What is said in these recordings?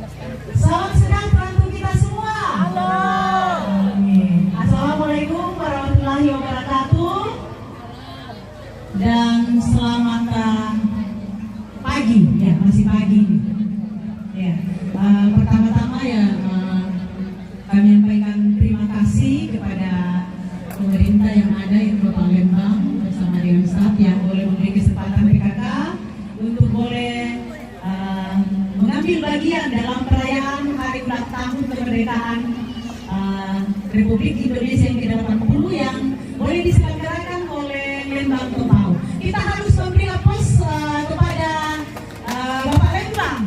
Salam sejahtera untuk kita semua. Halo. Assalamualaikum warahmatullahi wabarakatuh. Dan selamat pagi, ya masih pagi. Ya, pertama-tama ya kami menyampaikan terima kasih kepada pemerintah yang ada di Kota Lembang bersama dengan staf yang boleh memberi kesempatan PKK untuk boleh mengambil bagian dalam perayaan hari ulang tahun kemerdekaan Republik Indonesia yang ke-80 yang boleh diselenggarakan oleh Lembang Topau. Kita harus memberi aplaus kepada Bapak Lembang,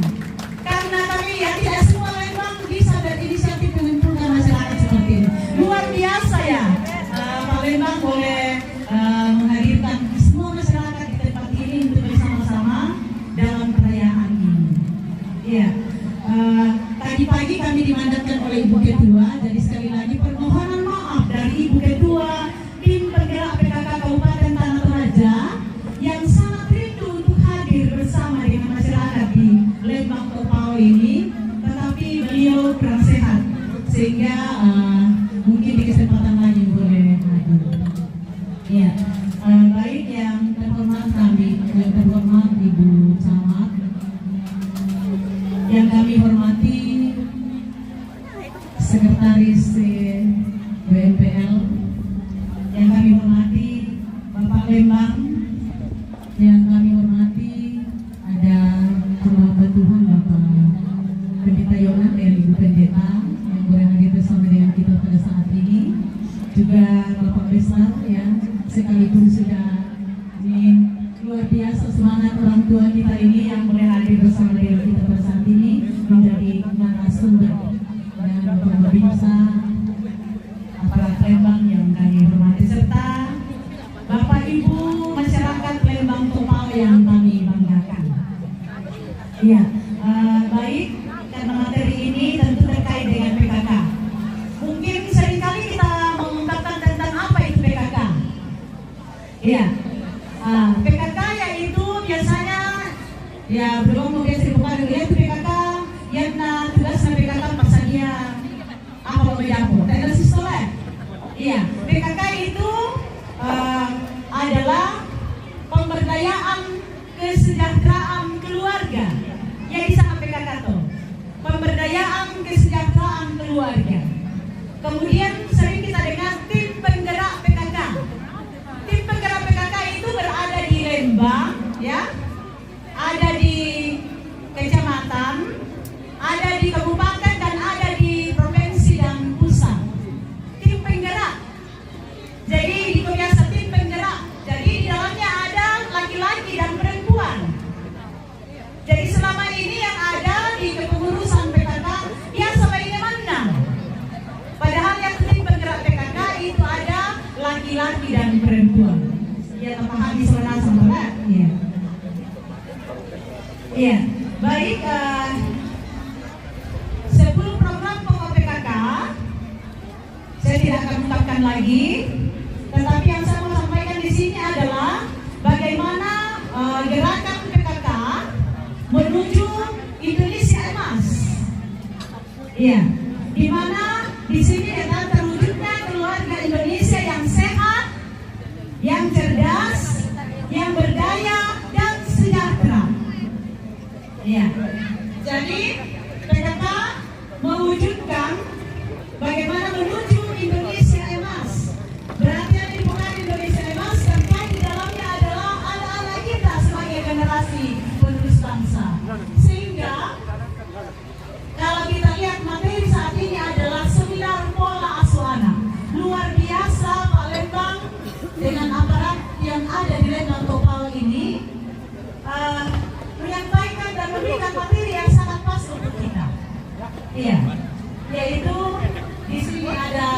karena kami ya tidak semua Lembang bisa berinisiatif mengumpulkan masyarakat seperti ini. Luar biasa ya, Pak Lembang boleh menghadirkan semua masyarakat di tempat ini untuk bersama-sama dalam perayaan ini. Ya, tadi pagi kami dimandatkan oleh Ibu Ketua, jadi sekali lagi permohonan maaf dari Ibu Ketua tim penggerak PKK Kabupaten Tanah Toraja yang sangat rindu untuk hadir bersama dengan masyarakat di Lembang Topau ini, tetapi beliau kurang sehat sehingga mungkin di kesempatan lain boleh hadir. Ya, baik yang terhormat kami, yang terhormat Ibu Camat, yang kami hormati Sekretaris BNPL, yang kami hormati Bapak Lembang, yang kami hormati ada hamba Tuhan Bapak Pendeta Yonan dan Ibu Pendeta yang boleh hadir bersama dengan kita pada saat ini, juga Bapak Besar ya, sekalipun sudah ini luar biasa semangat orang tua kita ini yang boleh hadir bersama dengan kita pada saat ini menjadi narasumber, dan Bapak Babinsa, aparat Lembang yang kami hormati, serta Bapak Ibu masyarakat Lembang Topau yang kami banggakan. Ya, baik, karena materi ini tentu terkait dengan PKK. Mungkin seringkali kita mengungkapkan tentang apa itu PKK. Ya, PKK yaitu biasanya ya belum mungkin seribukan itu PKK yang tugas PKK pasalnya apa beberapa tanda sisoleh. Iya, PKK itu adalah pemberdayaan kesejahteraan keluarga. Jadi sama PKK tuh pemberdayaan kesejahteraan keluarga. Kemudian sering kita dengar tim penggerak PKK. Tim penggerak PKK itu berada di Lembang, ya, ada di kecamatan, ada di kabupaten, dan ada di provinsi dan pusat. Tim penggerak. Jadi biasa tim penggerak. Jadi di dalamnya ada laki-laki dan perempuan. Jadi selama ini yang ada di kepengurusan PKK ya sebaiknya mana? Padahal yang tim penggerak PKK itu ada laki-laki dan perempuan. Ya, terpahami selera sama ya. Iya, baik. 10 program pokok PKK saya tidak akan ungkapkan lagi, tetapi yang saya mau sampaikan di sini adalah bagaimana gerakan PKK menuju Indonesia Emas. Iya, di mana di sini akan terwujudnya keluarga Indonesia yang sehat, yang cerdas, yang berdaya dan sejahtera. Iya. Jadi PKK mewujudkan bagaimana menuju Indonesia Emas. Berarti yang dibuat Indonesia Emas terkait di dalamnya adalah anak-anak kita sebagai generasi penerus bangsa. Sehingga kalau kita lihat materi saat ini adalah seminar pola asuh anak. Luar biasa Pak Lembang dengan aparat yang ada di Lembang Topau ini menyampaikan dan memberikan materi yang sangat pas untuk kita. Iya, yaitu di sini ada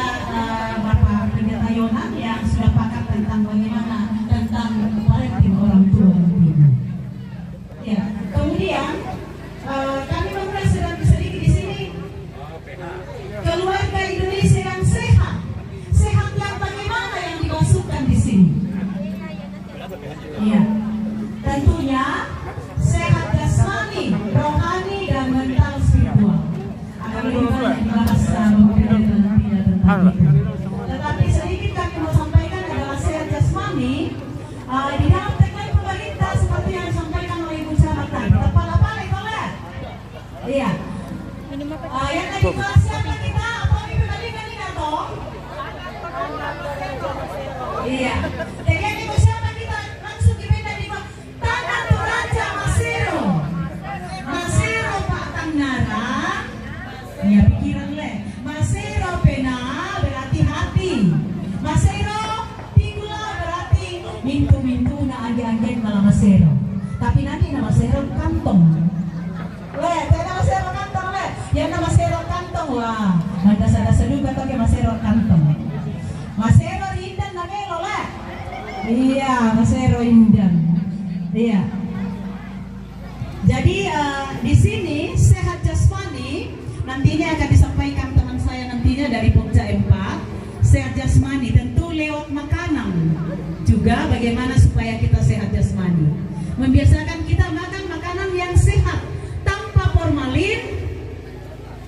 Bapak Pendeta Yonan yang sudah pakar tentang bagaimana tentang kolektif orang tua ini. Ya, kemudian kami membahas sedikit di sini keluarga Indonesia yang sehat. Sehat yang bagaimana yang dimaksudkan di sini? Iya, tentunya sehat jasmani, rohani, dan mental spiritual. Tetapi sedikit kami mau sampaikan adalah sehat jasmani di dalam tagline pemerintah seperti yang disampaikan oleh Ibu Camat tadi. Tepat apa itu lah? Iya. Yang tadi bahas siapa kita? Apa Ibu tadi kan ini toh? Iya. Jadi yang Ibu siapa kita langsung kita tadi Tanah Toraja Masero. Masero Pak Tangnara. Ya pikiran le. Masero pena berarti hati. Masero tingula berarti mintu-mintu na agi-agi malah masero. Tapi nanti nama masero kantong. Le, tidak masero kantong le. Yang nama masero kantong wah. Ada juga toke masero kantong. Masero indan na melo le. Iya, masero indan. Iya. Jadi di sini sehat jasmani nantinya akan disampaikan teman saya nantinya dari Pokja 4. Sehat jasmani tentu lewat makanan juga bagaimana supaya kita sehat jasmani. Membiasakan kita makan makanan yang sehat tanpa formalin.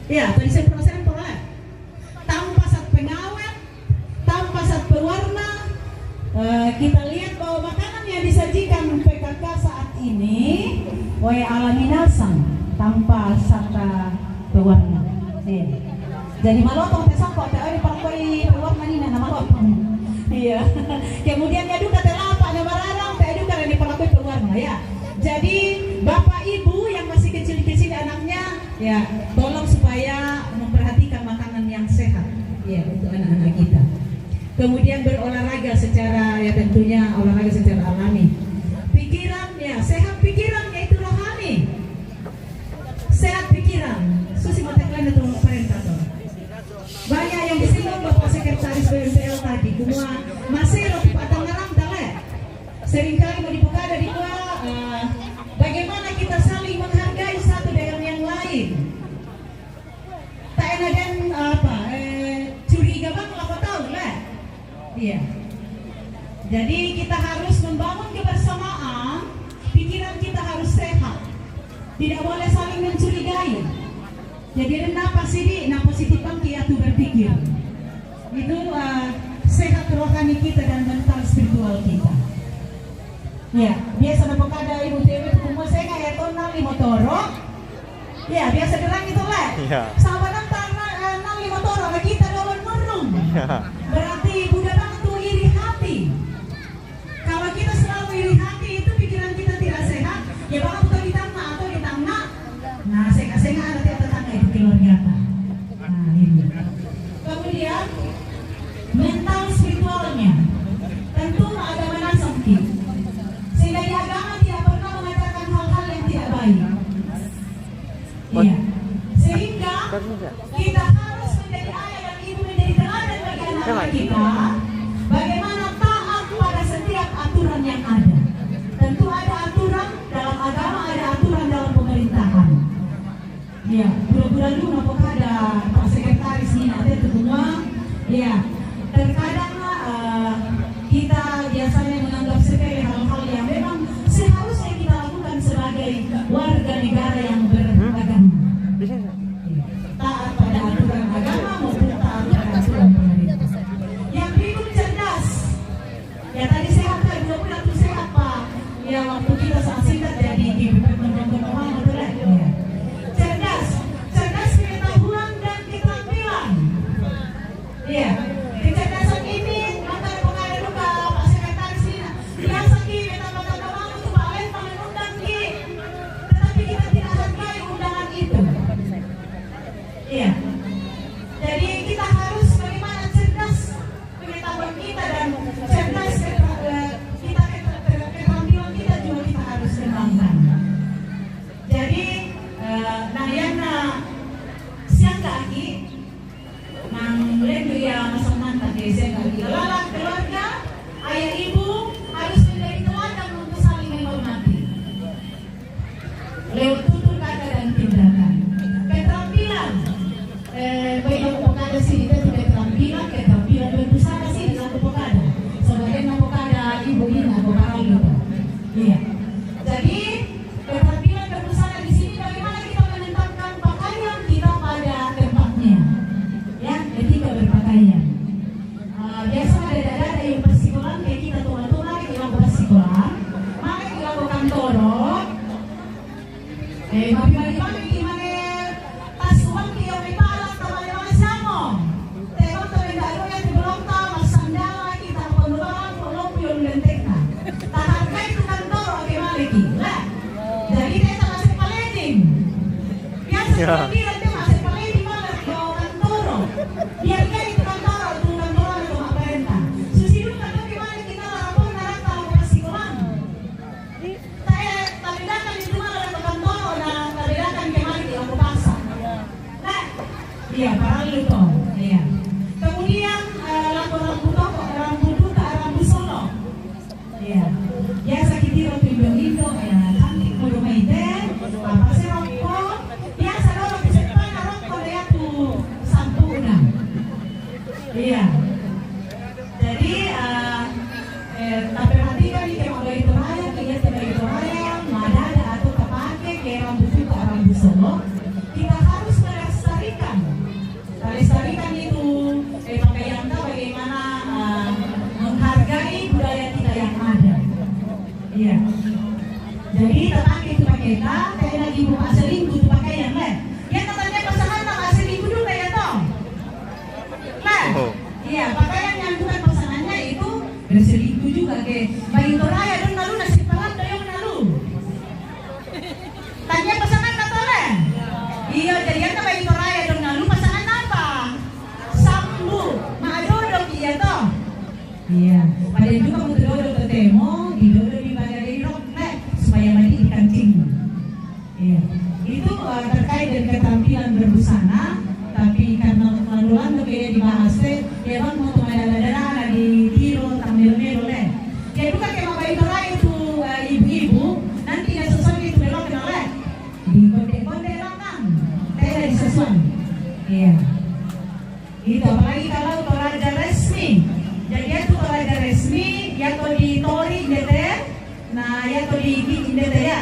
Ya, tadi saya perasaan pola. Tanpa zat pengawet, tanpa zat pewarna. Kita lihat bahwa makanan yang disajikan PKK saat ini alami nasang tanpa zat pewarna. Jadi malotong tesako teh pakai pewarna ini nama malotong. Iya. Kemudian ya juga telapa ada barang teh juga yang dipakai pewarna ya. Jadi Bapak Ibu yang masih kecil-kecil anaknya ya tolong supaya memperhatikan makanan yang sehat ya untuk anak-anak kita. Kemudian berolahraga secara ya tentunya olahraga secara alami. Pikiran ya sehat pikiran yaitu rohani. Sehat pikiran. Susi mateklan itu perintah tuh. Banyak yang disinggung Bapak Sekretaris BMPL tadi. Semua masih roti patang ngarang tale. Seringkali mau dibuka dari dua. Bagaimana kita saling menghargai satu dengan yang lain. Tak enak dan apa? Curiga bang, apa tahu lah. Iya. Jadi kita harus membangun kebersamaan. Pikiran kita harus sehat. Tidak boleh saling mencurigai. Jadi apa sih nah positif kan kita berpikir. Itu sehat rohani kita dan mental spiritual kita. Ya, biasa dapat ada ibu dewi kumul saya kayak tonal lima toro. Ya, biasa derang itu lah. Sama nantang nang lima toro, kita dalam nurung. Berarti Buddha bang itu iri hati. Kalau kita selalu iri hati itu pikiran kita tidak sehat. Ya bang atau ditangna atau ditangna. Nah, saya ada tetangga itu keluarga. Nah, ini. Kemudian mental spiritualnya tentu agama nasabki. Sehingga di agama tidak pernah mengatakan hal-hal yang tidak baik. Iya. Sehingga kita harus menjadi ayah dan ibu menjadi teladan bagi anak-anak kita. Bagaimana taat pada setiap aturan yang ada. Tentu ada aturan dalam agama, ada aturan dalam pemerintahan. Ya, bulan-bulan dulu apakah ada Pak Sekretaris ini ada itu semua. Ya, terkadang kita biasanya menganggap sepele hal-hal yang memang seharusnya kita lakukan sebagai warga negara yang beragama. Taat pada aturan agama maupun taat pada aturan pemerintah. Yang berikut cerdas. Ya tadi sehat kan, 20 sehat Pak. Ya waktu kita saat singkat jadi di pemerintahan betul ya. Cerdas pengetahuan dan keterampilan. Iya. Kecerdasan ini maka ada juga Pak Sekretaris ini. Biasa kita tambah-tambah bangun tuh Pak Alen mengundang ki. Tetapi kita tidak hargai undangan itu. Iya. Jadi kita harus bagaimana cerdas pengetahuan kita dan cerdas kita keterampilan kita juga kita harus kembangkan. Jadi Nayana siang lagi nang lendu ya masa mantap ya siang lagi lalak keluarga ayah ibu harus menjadi teladan untuk saling menghormati lewat tutur kata dan tindakan. Keterampilan baik aku pokada sih itu keterampilan itu sana sih aku pokada sebagai aku pokada ibu ini aku parang gitu. Iya. Jadi keterampilan berbusana di sini bagaimana kita menempatkan pakaian kita pada tempatnya. Ya, etika berpakaian. Mabibalik-balik gimana tas uang kiyo may palak naman yung mga samo. Pero ito may gano yan di belum tahu masandala kita penulang pelong yung lentek na. Taharga itu kantor oke maliki. Lah. Jadi kita masih paleding. Biasa bilang dia masih paleding malah ke kantor. Biar dia itu kantor itu kantor itu aparenta. Susidu kantor gimana kita lapor narang tahu kasih uang. Saya tabidakan itu malah ke kantor dan tabidakan gimana di aku pasar. Nah, iya parang luto. Iya. Kemudian rambut buta, rambut solo. Iya. Biasa kita roti Indo ya cantik mau maiden, apa sih rokok? Biasa kalau di Jepang rokok dia tuh sampurna. Iya. Jadi tapi perhatikan nih kalau ada itu raya, kita itu raya, mana ada atau kepake kayak rambut buta, rambut solo, kita harus melestarikan itu pakaian kita bagaimana menghargai budaya kita yang ada. Iya. Jadi tetap itu pakaian, kayak lagi buka selingkuh itu pakaian lah. Ya katanya pasangan tak selingkuh juga ya toh. Nah, iya pakaian yang bukan pasangannya itu berselingkuh juga kayak bayi toraya dan lalu nasi pelan doyong lalu. Tanya pasangan kata lah. Iya jadi kan bayi toraya dan lalu pasangan apa? Sambu, maadodok iya toh. Iya. Pada juga mau dodok ketemu, didodok di bagian rok lah supaya mandi dikancing. Iya. Itu terkait dengan keterampilan berbusana, tapi karena lalu kayak dibahas ya bang mau ada di tiro tampil leh. Jadi bukan kayak bayi toraya itu ibu-ibu nanti nggak sesuai itu belok kenal di konde-konde langgang tidak disesuai. Iya. Itu apalagi kalau toraja resmi. Jadi itu toraja resmi ya to di tori dete, nah ya to di dete ya.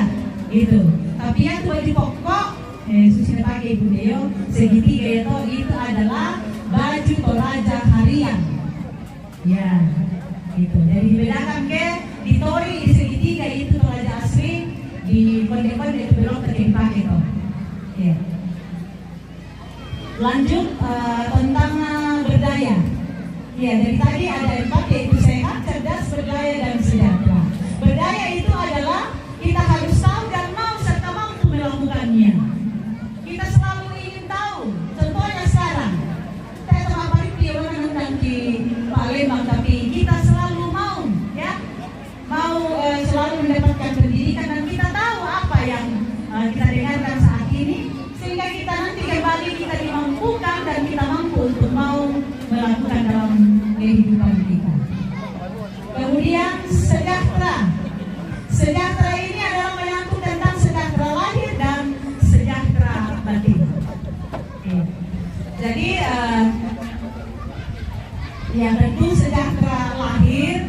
Itu. Tapi yang tuh baju pokok sudah pakai ibu Deo segitiga itu adalah baju toraja harian. Ya. Itu. Jadi dibedakan ke di tori di segitiga itu toraja asli, di konde-konde itu belum terpakai toh. Ya. Lanjut tentang berdaya. Ya, dari tadi ada 4 yaitu sehat, cerdas, berdaya dan sejahtera. Berdaya itu adalah kita harus tahu dan mau serta mampu melakukannya. Kita selalu ingin tahu. Contohnya sekarang, saya telah balik di orang di Palembang, tapi kita selalu mau, ya, mau selalu mendapatkan pendidikan dan kita tahu apa yang kita dengarkan saat ini. Sehingga kita nanti kembali kita dimampukan dan kita mampu untuk mau melakukan dalam kehidupan kita. Kemudian sejahtera. Sejahtera ini adalah menyangkut tentang sejahtera lahir dan sejahtera batin. Jadi ya tentu sejahtera lahir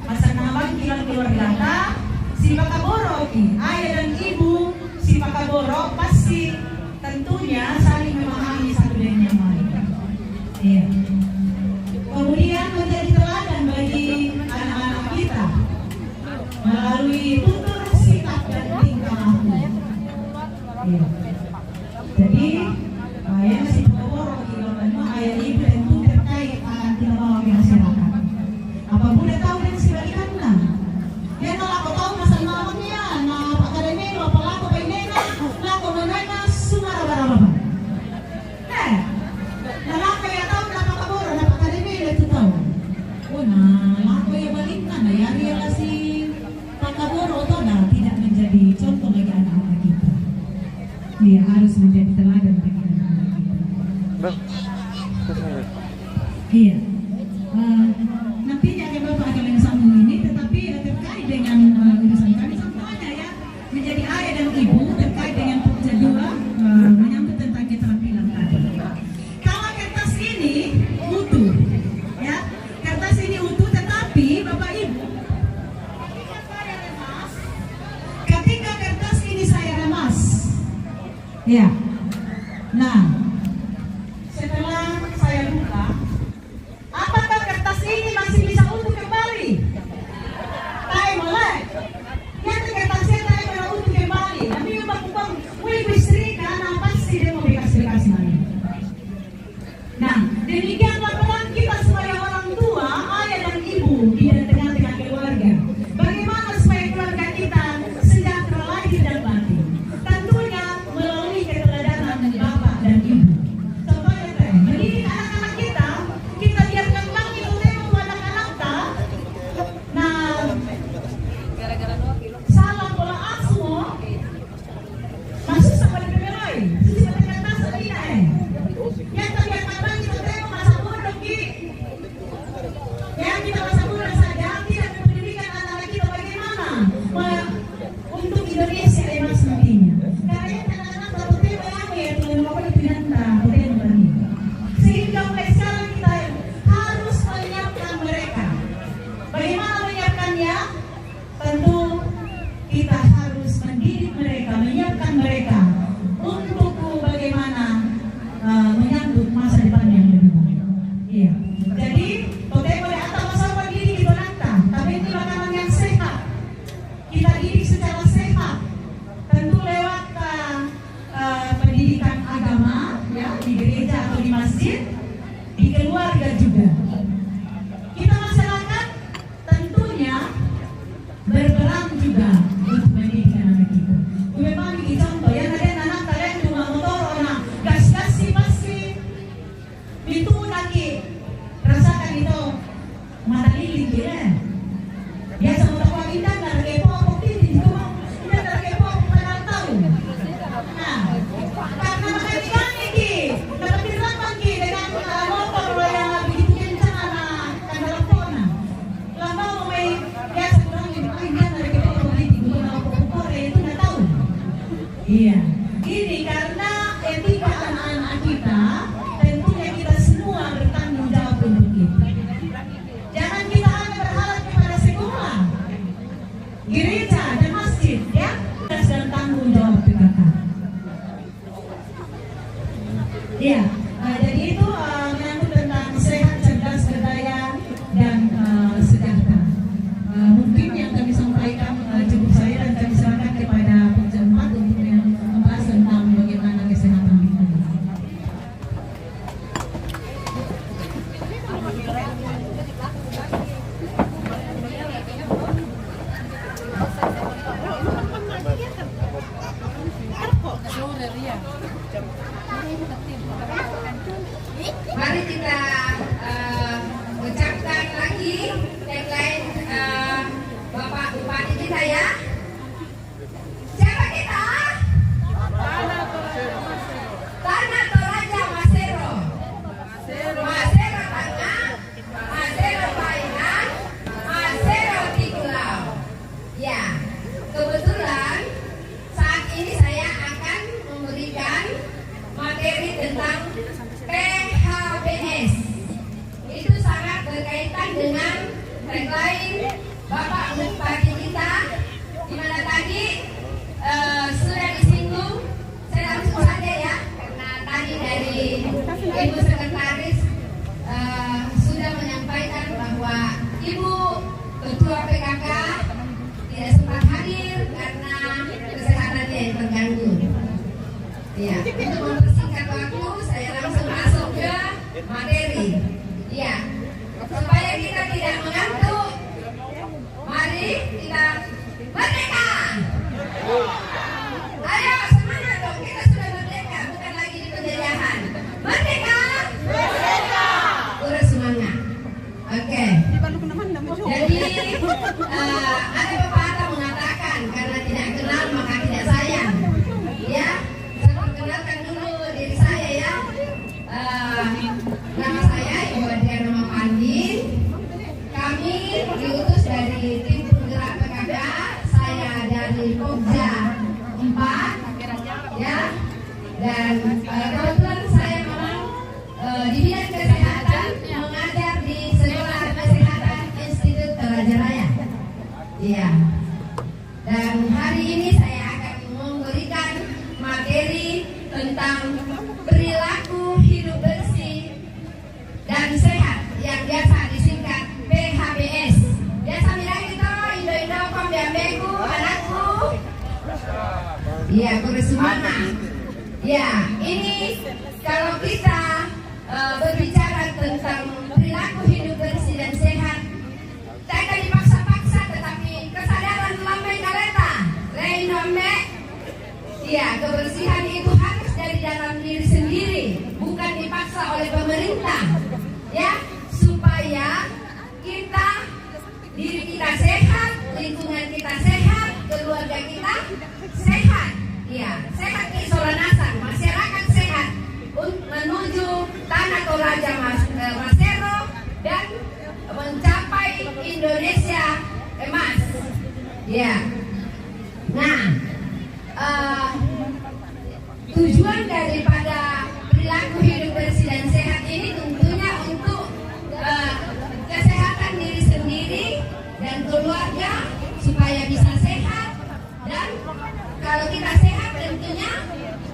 masa nabang kilang keluarga si pakaboro ayah dan ibu si pakaboro pasti tentunya saling memahami satu dengan yang lain. Iya. Kemudian menjadi teladan bagi anak-anak kita melalui tutur sikap dan tingkah laku. Iya. Jadi ayah masih berborong di ayah ibu tentu terkait akan kita bawa ke masyarakat. Apa boleh tahu dan sebagainya? Ya kalau aku tahu masa namanya, nah Pak Kademelo, pelaku pengennya, laku mengenai sumara barang-barang. Nah laku ya tahu kenapa kabur, nah Pak Kademelo itu tahu. Oh nah laku ya balikkan, nah ya relasi Pak Kabur itu tidak menjadi contoh bagi anak-anak kita. Dia harus menjadi teladan bagi anak-anak kita. Iya. Nantinya akan Bapak akan sambung ini, tetapi terkait dengan urusan kami semuanya ya menjadi ayah dan ibu terkait dengan kedua menyangkut tentang keterampilan tadi. Kalau kertas ini utuh, ya kertas ini utuh, tetapi Bapak Ibu ketika kertas ini saya remas, ya, nah setelah saya buka. Apakah kertas ini masih bisa utuh kembali? Tai mulai. Yang kertasnya tai mulai utuh kembali. Tapi bang Nah, karena makanya kami Ki, dapat dirapat Ki dengan motor yang begitu kencang anak kan telepon. Lama mau biasa kurang ini dari kita begitu motor itu nggak tahu. Iya, ini karena etika anak-anak kita, tentunya kita semua bertanggung jawab untuk itu. Jangan kita hanya berharap kepada sekolah, gereja dan masjid, ya, dan tanggung jawab PKK. Iya, jadi itu menyangkut tentang sehat, cerdas, berdaya, dan sejahtera. Mungkin yang kami sampaikan cukup saya dan kami serahkan kepada penjempat untuk membahas tentang bagaimana kesehatan kita. Mari kita ucapkan lagi tagline Bapak Bupati kita ya. Siapa kita? Tanah Toraja Masero. Masero Tengah, Masero Painan, Masero Tigulau. Ya, kebetulan saat ini saya akan memberikan materi tentang PHBS. Itu sangat berkaitan dengan tagline Bapak Bupati kita, di mana tadi sudah disinggung. Saya langsung saja ya, karena tadi dari Ibu Sekretaris sudah menyampaikan bahwa Ibu Ketua PKK tidak sempat hadir karena kesehatannya yang terganggu. Ya, untuk mempersingkat waktu, saya langsung masuk ke materi. Ya, supaya kita tidak mengantuk, mari kita merdeka. Ayo semangat dong, kita sudah merdeka, bukan lagi di penjajahan. Merdeka. Merdeka. Udah semangat. Oke. Jadi ada pepatah mengatakan karena tidak kenal maka tidak sayang. Ya. Perkenalkan dulu diri saya ya. Nama saya Ibu Adriana Mapandi. Kami diutus dari tim penggerak PKK. Saya dari Pokja 4 ya. Dan kebetulan saya memang di bidang kesehatan mengajar di Sekolah Kesehatan Institut Toraja Raya. Iya. Dan hari ini saya akan memberikan materi tentang perilaku hidup bersih dan sehat yang biasa disingkat PHBS. Biasa bilang itu Indo-Indo pembiambeku anakku. Iya, kudu semangat. Ya, ini kalau kita berbicara tentang perilaku hidup bersih dan sehat, saya akan dipaksa-paksa, tetapi kesadaran lambai kaleta. Reinombe. Ya, kebersihan itu harus dari dalam diri sendiri, bukan dipaksa oleh pemerintah. Ya, supaya kita, diri kita sehat, lingkungan kita sehat, keluarga kita sehat. Ya, sehat di Solanasan, masyarakat sehat menuju Tanah Toraja Masero dan mencapai Indonesia emas. Ya. Nah, tujuan daripada perilaku hidup bersih dan sehat ini tentunya untuk kesehatan diri sendiri dan keluarga supaya bisa sehat. Dan kalau kita sehat tentunya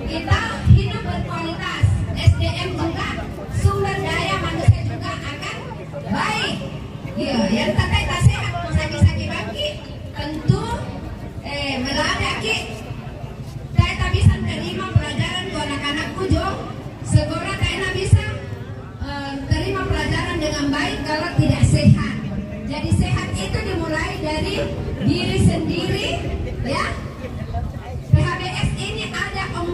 kita hidup berkualitas, SDM juga, sumber daya manusia juga akan baik. Ya, yang tak sehat sakit-sakit bangki tentu meladaki. Saya tak bisa terima pelajaran ke anak-anakku Jo. Sekolah tak bisa terima pelajaran dengan baik kalau tidak sehat. Jadi sehat itu dimulai dari diri sendiri, ya. PHBS ini ada 4.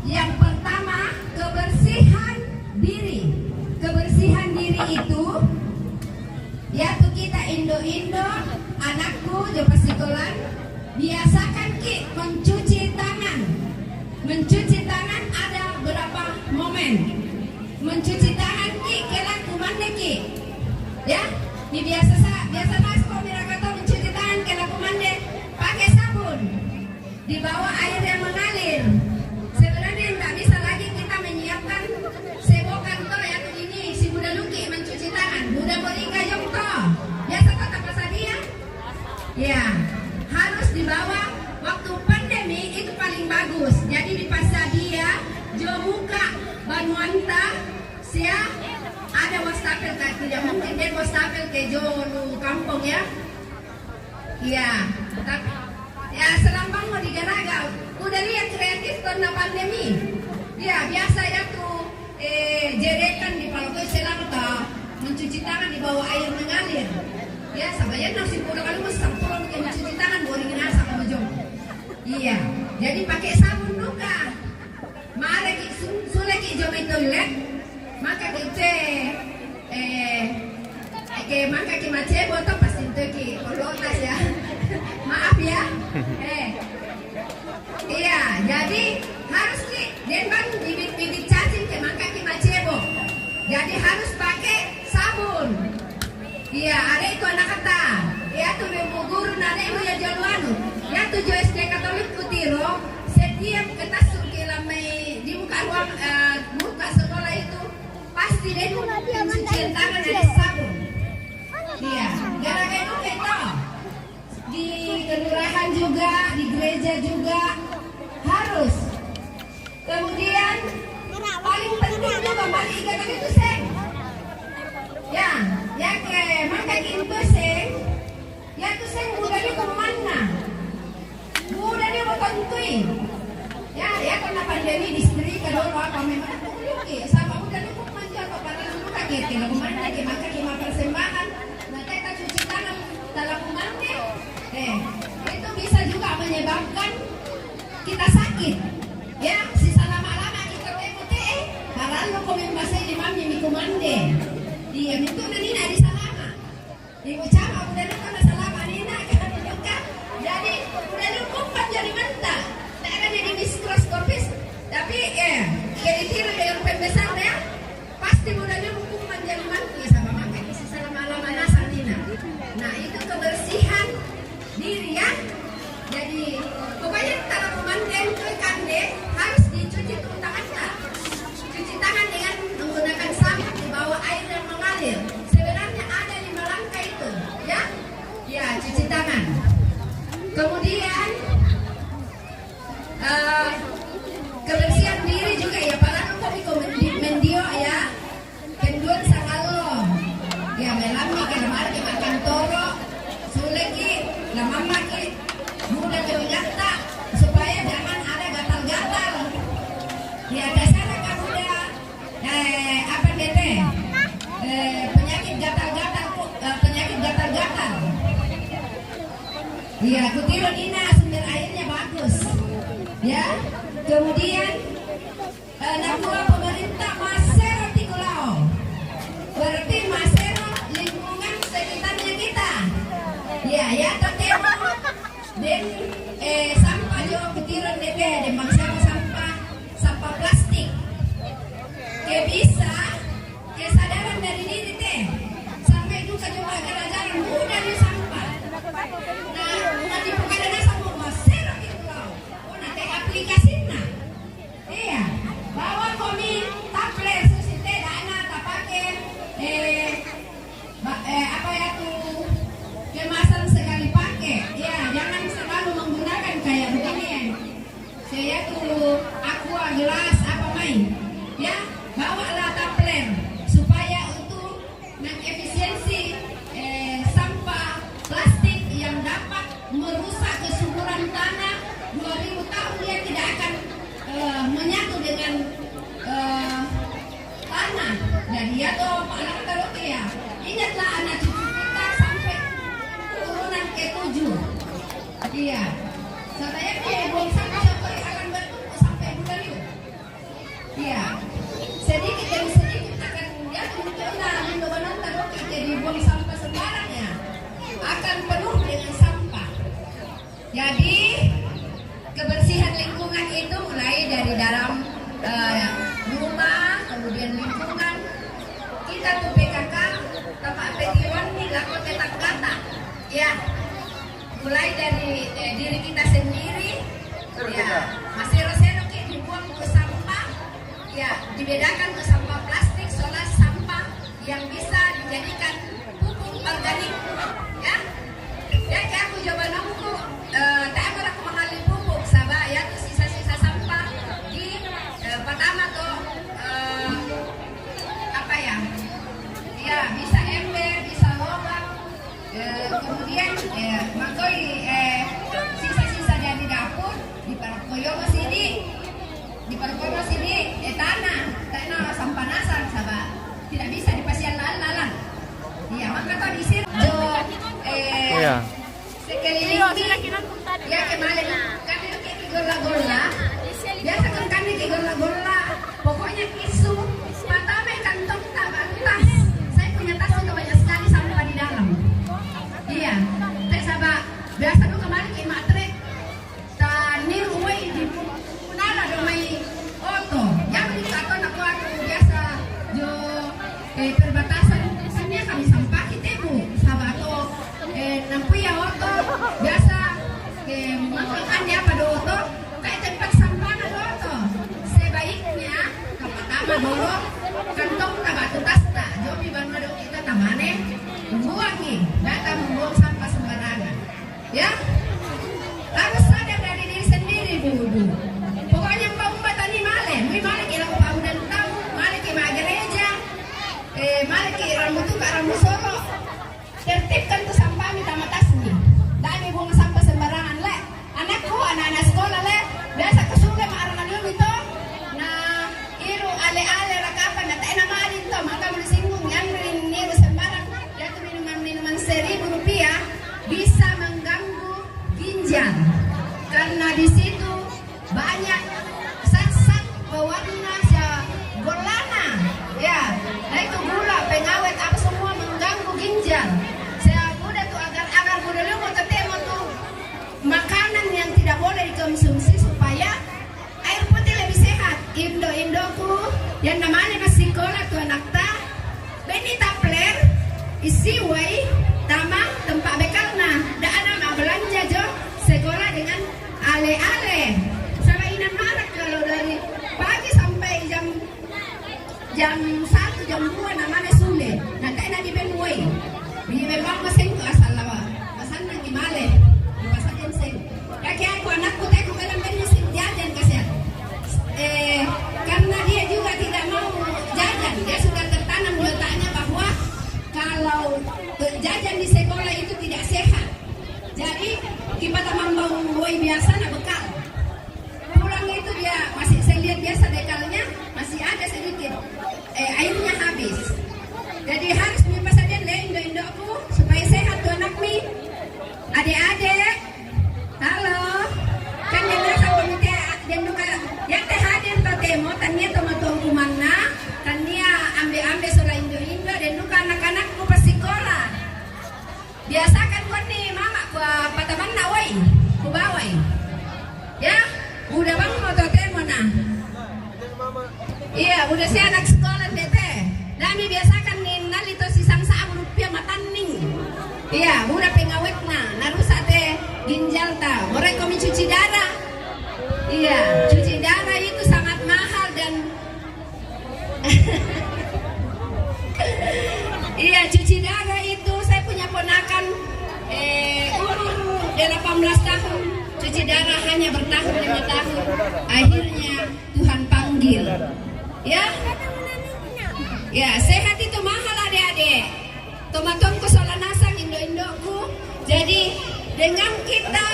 Yang pertama, kebersihan diri. Kebersihan diri itu, yaitu kita Indo-Indo, anakku di sekolah, biasakan Ki mencuci tangan mencuci tangan ada berapa momen. Mencuci tangan ki kelak kumande ki. Ya, ini biasa mas kok kata mencuci tangan kelak kumande pakai sabun. Di bawah air yang mengalir. Sebenarnya tidak bisa lagi kita menyiapkan sebokan to yang ini si Buddha Luki mencuci tangan. Buddha Moringa Jong to. Biasa kok apa sadia? Ya, harus dibawa waktu pandemi itu paling bagus. Jadi di Pasadia, Jomuka, Banuanta, sia ada wastafel kan? Tidak mungkin dia wastafel ke Jonu kampung ya. Iya, tapi ya selambang mau digaraga. Udah lihat kreatif karena pandemi. Ya biasa ya tuh jerekan di Palokai Selangta mencuci tangan di bawah air mengalir. Ya sabayang nasi pura kalau mau sampurna ke mencuci tangan boringin asap sama jom. Iya, jadi pakai sabun juga. Mari suleki jom toilet, maka kita maka kita macet botol pasti itu kolotas ya. Maaf ya. Iya, jadi harus dan kan bibit cacing ke maka kita macebo. Jadi harus pakai sabun. Iya, ada itu anak kata. Ya tuh ibu guru nada ibu ya jaluanu. Ya tuh SD Katolik Kutiro setiap kita suki lamai di muka ruang muka sekolah itu pasti deh pencucian tangan ada sabun. Iya, gara-gara itu kita di kelurahan juga, di gereja juga harus. Kemudian paling penting juga bagi ikan itu seng. Ya ke maka itu seng. Ya tuh seng budanya kemana? Budanya mau tentuin. Ya karena pandemi di istri kedua apa memang aku beli sama budanya kok manjal apa pada dulu kaget kalau kemana lagi maka lima persembahan. Nah kita cuci tangan dalam kumande. Itu bisa juga menyebabkan kita sakit. Ya, sisa lama-lama kita teh karena komen bahasa di mamnya mi kumande. Dia itu nina di salama. Ibu cama udah lupa salama nina kan juga. Jadi udah lupa jadi mentah. Tak akan jadi mikroskopis. Tapi kira-kira dengan pembesar ya pasti udah lupa jadi mentah sama makan sisa lama-lama nasa nina. Nah itu kebersihan diri ya. Jadi pokoknya kalau pemandian itu kande harus dicuci tangannya. Cuci tangan dengan menggunakan sabun di bawah air yang mengalir. Sebenarnya ada 5 langkah itu, ya. Ya, cuci tangan. Kemudian kebersihan diri juga ya. Para kok mendio ya. Kenduan sangalo. Ya, melami kelemar ke makan toro. Suleki, lamama ki. Mudah tergata supaya jangan ada gatal-gatal. Ya dasarnya kan udah apa dete penyakit gatal-gatal. Iya, kutiro Nina sumber airnya bagus. Ya, kemudian nakua pemerintah masero tikulao. Berarti masero lingkungan sekitarnya kita. Ya tetemo. Dan sampah juga kutiran DP dan bangsa sampah plastik. Bisa kesadaran dari diri teh sampai juga coba gara-gara mudah di sampah. Nah, nanti bukan ada sampah masero gitu loh. Oh nanti aplikasinya. Iya, bawa komin tablet susi teh dana tak pakai apa ya tuh kemasan sekali pakai. Ya, jangan selalu menggunakan kayak begini. Saya tuh aqua gelas apa main. Ya, bawalah tablet supaya untuk mengefisiensi sampah plastik yang dapat merusak kesuburan tanah 2000 tahun dia tidak akan menyatu dengan tanah. Dan dia tuh anak terus ya. Ingatlah anak cucu kita sampai turunan ke-7. Iya. Saya buang sampah sampai akan bertumbuh sampai bulan yuk. Iya. Sedikit demi sedikit akan ya muncullah benar-benar terus jadi buang sampah sembarang ya. Akan penuh dengan sampah. Jadi kebersihan lingkungan itu mulai dari aku tetap kata, ya, mulai dari diri kita sendiri, ya, masih roseno dibuang ke sampah, ya, dibedakan ke sampah plastik, solar sampah yang bisa dijadikan pupuk organik, ya. Jadi aku coba nunggu, tak aku mengalir pupuk, sabah ya, tuh sisa-sisa sampah di pertama tuh apa ya? Ya bisa ember, bisa lobang, kemudian makoi sisa-sisa dari dapur di parkoyo sini, tanah sampah nasar, sabah tidak bisa dipasian lalang. Iya, maka tuh disir sekeliling ya kemarin kami kayak gola-gola, biasa kan kami kayak gola-gola, pokoknya isu pertama kantong tas, saya punya tas itu banyak sekali sampah di dalam. Iya, saya sabah biasa tuh kemarin kayak matre tanir uai di punala domai oto, yang di katon aku biasa jo perbatasan sini kami sampah kita bu, sabah tuh nampu ya oto biasa makan dia pada oto kayak tempat sampah ada oto. Sebaiknya ke pertama dulu kantong tabatu tas tak jomi bantu kita tamane membuangi datang membuang sampah sembarangan, ya. Harus sadar dari diri sendiri bu. Pokoknya mbak tani male kira aku dan tahu male ke gereja, male ke rambut tuh rambut solo, tertibkan tuh sampah minta matas nih. Dami buang sampah sembarangan le. Anakku anak-anak sekolah le biasa kesulit maarangan lu itu. Nah iru ale-ale rakapan na tayo namalin to maka mo singgung yang niru sembarang yaitu minuman Rp1.000 bisa mengganggu ginjal karena di situ banyak zat-zat pewarna golana, ya. Nah itu gula, pengawet apa semua mengganggu ginjal. Saya udah tuh agar udah lu mau tetemo tuh makanan yang tidak boleh dikonsumsi supaya air putih lebih sehat. Indo-indoku yang namanya masih sekolah tuh anak ta beni tapler isi wai tamang tempat bekalna da anak belanja jo sekolah dengan ale-ale sama inan marak kalau dari pagi sampai jam 1 jam 2 namanya sulit nanti ada di benway di bebang masing ke asal lawa pasan nang imale di pasar jenseng kaki aku anakku teko kadang bensin jajan kasihan karena dia juga tidak mau jajan, dia sudah tertanam di otaknya bahwa kalau jajan di sekolah itu tidak sehat. Jadi kita tambang woi biasa nak bekal. Pulang itu dia masih saya lihat biasa bekalnya masih ada sedikit. Airnya habis. Jadi harus punya saja indo-indoku supaya sehat tuh anak mi. Adik-adik, halo. Kan dia biasa komite dan duka yang teh hadir temo tania tomato kumana tania ambil sola indo-indo dan duka anak-anakku pas sekolah. Biasakan kau nih mama gua pataman na woi, ku bawai. Ya, udah bang mau temo nah. Iya, udah si anak sekolah tete. Nami biasakan nih nalito sisang Rp1 mataning. Iya, udah pengawet narusa teh ginjal ta. Mereka kami cuci darah. Iya, cuci darah itu sangat mahal dan iya, cuci darah itu saya punya ponakan umur 18 tahun. Cuci darah hanya bertahun 5 tahun. Akhirnya Tuhan panggil. Ya, sehat itu mahal adik-adik. Tomatonku sola nasang indo-indoku. Jadi dengan kita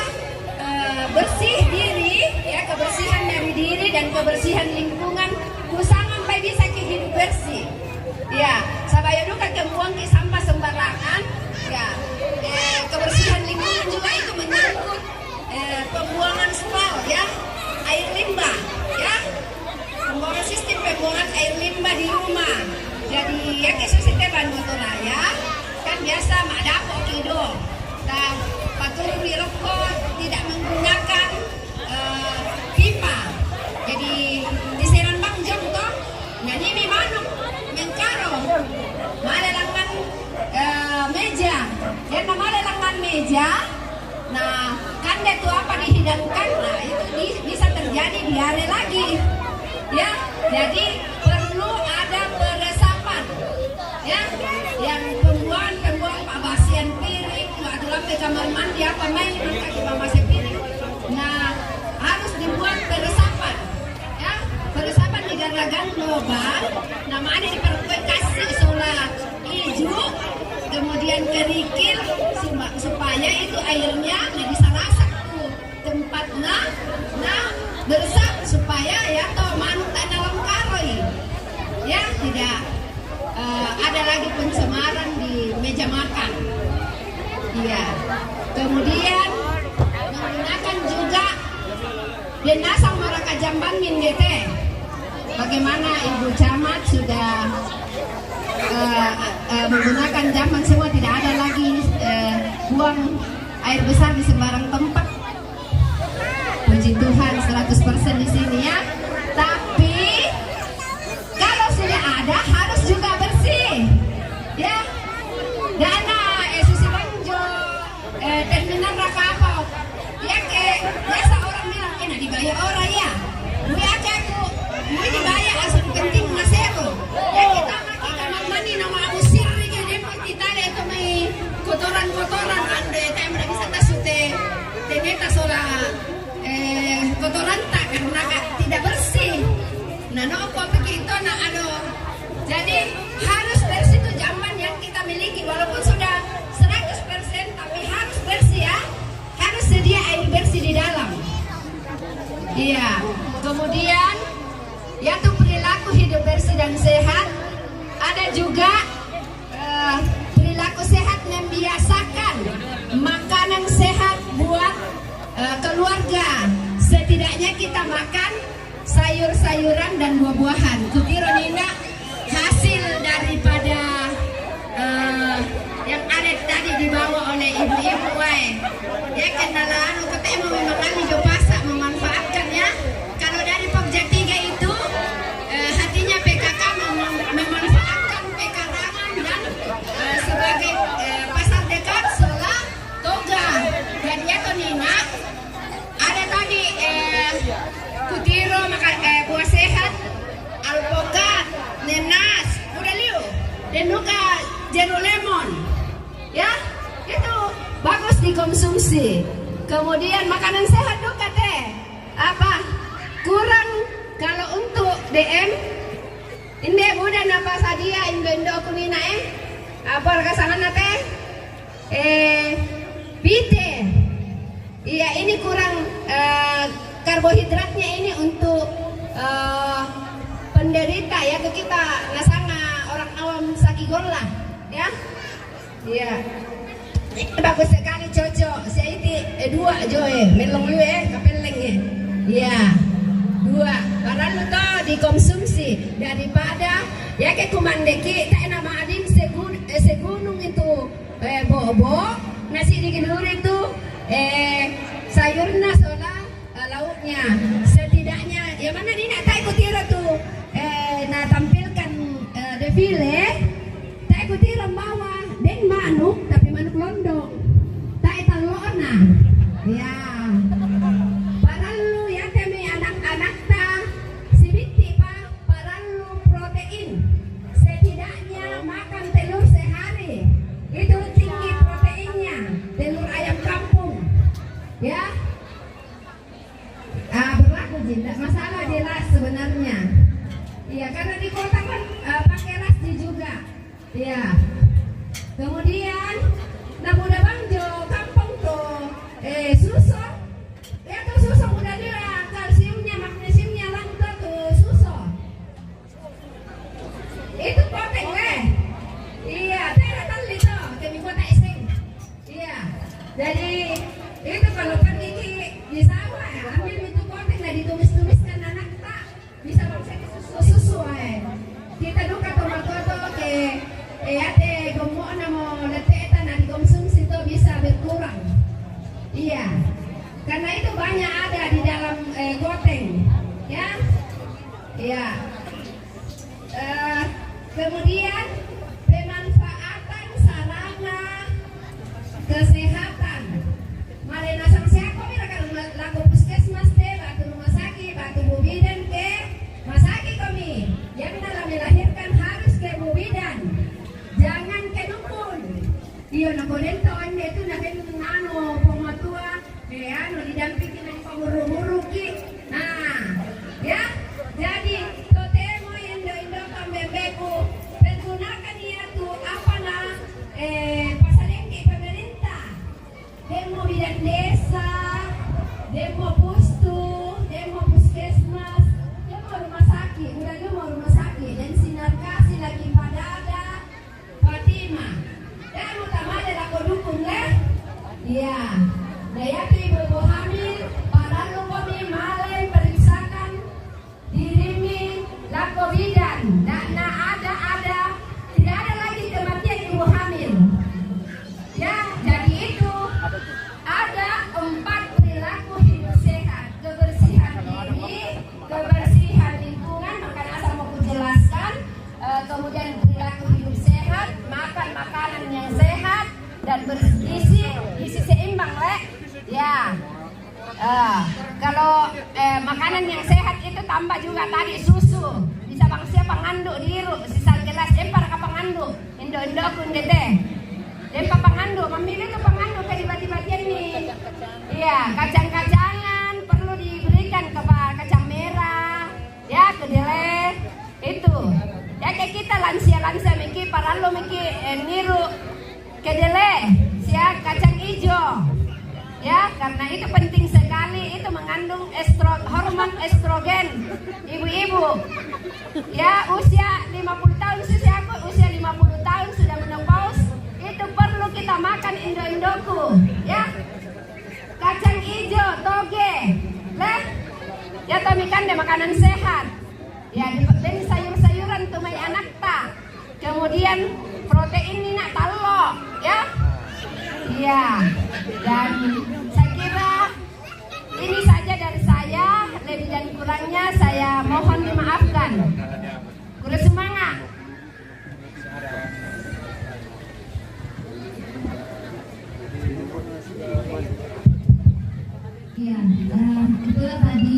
bersih diri, ya kebersihan dari diri dan kebersihan lingkungan, sampai bisa hidup bersih. Ya, sabaya duka kebuang ke sampah sembarangan. Ya, kebersihan lingkungan juga itu menyangkut pembuangan spal, ya, air limbah, ya, pembuangan sistem pembuangan air limbah di rumah. Jadi ya kesusitan Bandung Raya kan biasa mak dapur kido, dan patur di rokok tidak menggunakan pipa. Jadi di Seran Bang Jong toh nyanyi mi manuk mengkaro, mana langgan meja meja. Nah, kan itu apa dihidangkan, nah itu bisa terjadi diare lagi, ya. Jadi perlu ada peresapan, ya. Yang pembuangan pabasian piring, waktu lampe kamar mandi apa main kaki pabasian piring. Nah, harus dibuat peresapan, ya. Peresapan di garagan lubang, namanya diperkuat solar hijau, kemudian kerikil supaya itu airnya bisa rasak tuh tempatnya, nah bersap supaya ya toh manuk tak dalam karoi, ya tidak ada lagi pencemaran di meja makan, iya. Kemudian menggunakan juga denasang meraka jamban min DT. Bagaimana Ibu Camat sudah menggunakan jamban semua, tidak ada lagi buang air besar di sembarang tempat. Puji Tuhan 100% di sini ya. Tapi kalau sudah ada harus juga bersih, ya. Dana Susi Banjo terminal Rakapau, ya ke biasa orang bilang enak dibayar orang ya. Gue aja aku mau dibayar asal penting nasero. Ya kita pakai kamar mandi nama usir jadi kita lihat itu mai kotoran-kotoran ande tak bisa tasute ternyata sola kotoran tak karena tidak bersih. Nah apa begitu nah jadi harus bersih itu jamban yang kita miliki walaupun sudah 100% tapi harus bersih ya. Harus sedia air bersih di dalam. Iya. Kemudian yaitu perilaku hidup bersih dan sehat. Ada juga perilaku sehat membiasakan makanan sehat buat keluarga. Setidaknya kita makan sayur-sayuran dan buah-buahan. Kukira Nina hasil daripada yang ada tadi dibawa oleh ibu-ibu ya kenalan ketemu memang kami juga pasak memanfaatkan ya. Kalau dari Pokja 3 itu hatinya PKK memanfaatkan pekarangan dan sebagai pasar dekat Sola Toga. Dan ya Tonina ada tadi kutiro makan buah sehat, alpukat, nenas, udah liu, dan juga jeruk lemon, ya itu bagus dikonsumsi. Kemudian makanan sehat juga teh apa kurang kalau untuk DM ini mudah napa sadia indo kunina apa kesalahan teh pite. Iya ini kurang karbohidratnya ini untuk penderita ya ke kita nasanga orang awam sakigor lah ya. Iya. Bagus sekali cocok. Saya itu 2 joe melong kapeleng ya. Iya. 2. Padahal itu dikonsumsi daripada ya ke kumandeki tak nama adin segunung itu bobo nasi digenur itu sayurnya sola lauknya setidaknya ya mana ni nak tak ikutira tuh nak tampilkan defile tak ikutira bawa den manuk tapi manuk londong tak italon nah ya paralu ya kami anak-anak ta sibiti pa paralu protein setidaknya makan telur sehari itu tinggi proteinnya telur ayam kampung ya berlaku tidak masalah di ras sebenarnya iya karena di kota kan pakai rasji juga iya. Kemudian nah muda bangjo kampung tuh susu ya tuh susu muda dia kalsiumnya magnesiumnya lantar tuh susu itu protein iya tidak tahu itu kami kota iseng iya jadi itu kalau pergi di sawah ambil itu protein lah ditumis-tumiskan anak tak bisa bangsa susu kita duka tomat ke ate gemuk namo leteta na dikonsumsi itu bisa berkurang iya karena itu banyak ada di dalam goteng ya iya kemudian pemanfaatan sarana kesehatan Kalau makanan yang sehat itu tambah juga tadi susu. Bisa bangsia panganduk diru, sisa gelas para ka panganduk. Indo kun dete. Dempa panganduk, memilih ke panganduk ke dibagi-bagian nih. Iya, kacang-kacangan perlu diberikan ke kacang merah, ya kedelai itu. Ya kayak kita lansia miki paralo miki niru kedelai, ya kacang hijau. Ya, karena itu penting sekali, itu mengandung hormon estrogen ibu-ibu. Ya, usia 50 tahun, usia 50 tahun sudah menopause, itu perlu kita makan indo-indoku, ya. Kacang hijau, toge, leh. Ya, tomikan deh makanan sehat. Ya, dan sayur-sayuran tuh may anak ta. Kemudian protein ini nak talo, ya. Iya, dan saya kira ini saja dari saya, lebih dan kurangnya saya mohon dimaafkan. Kudu semangat. Ya, itulah tadi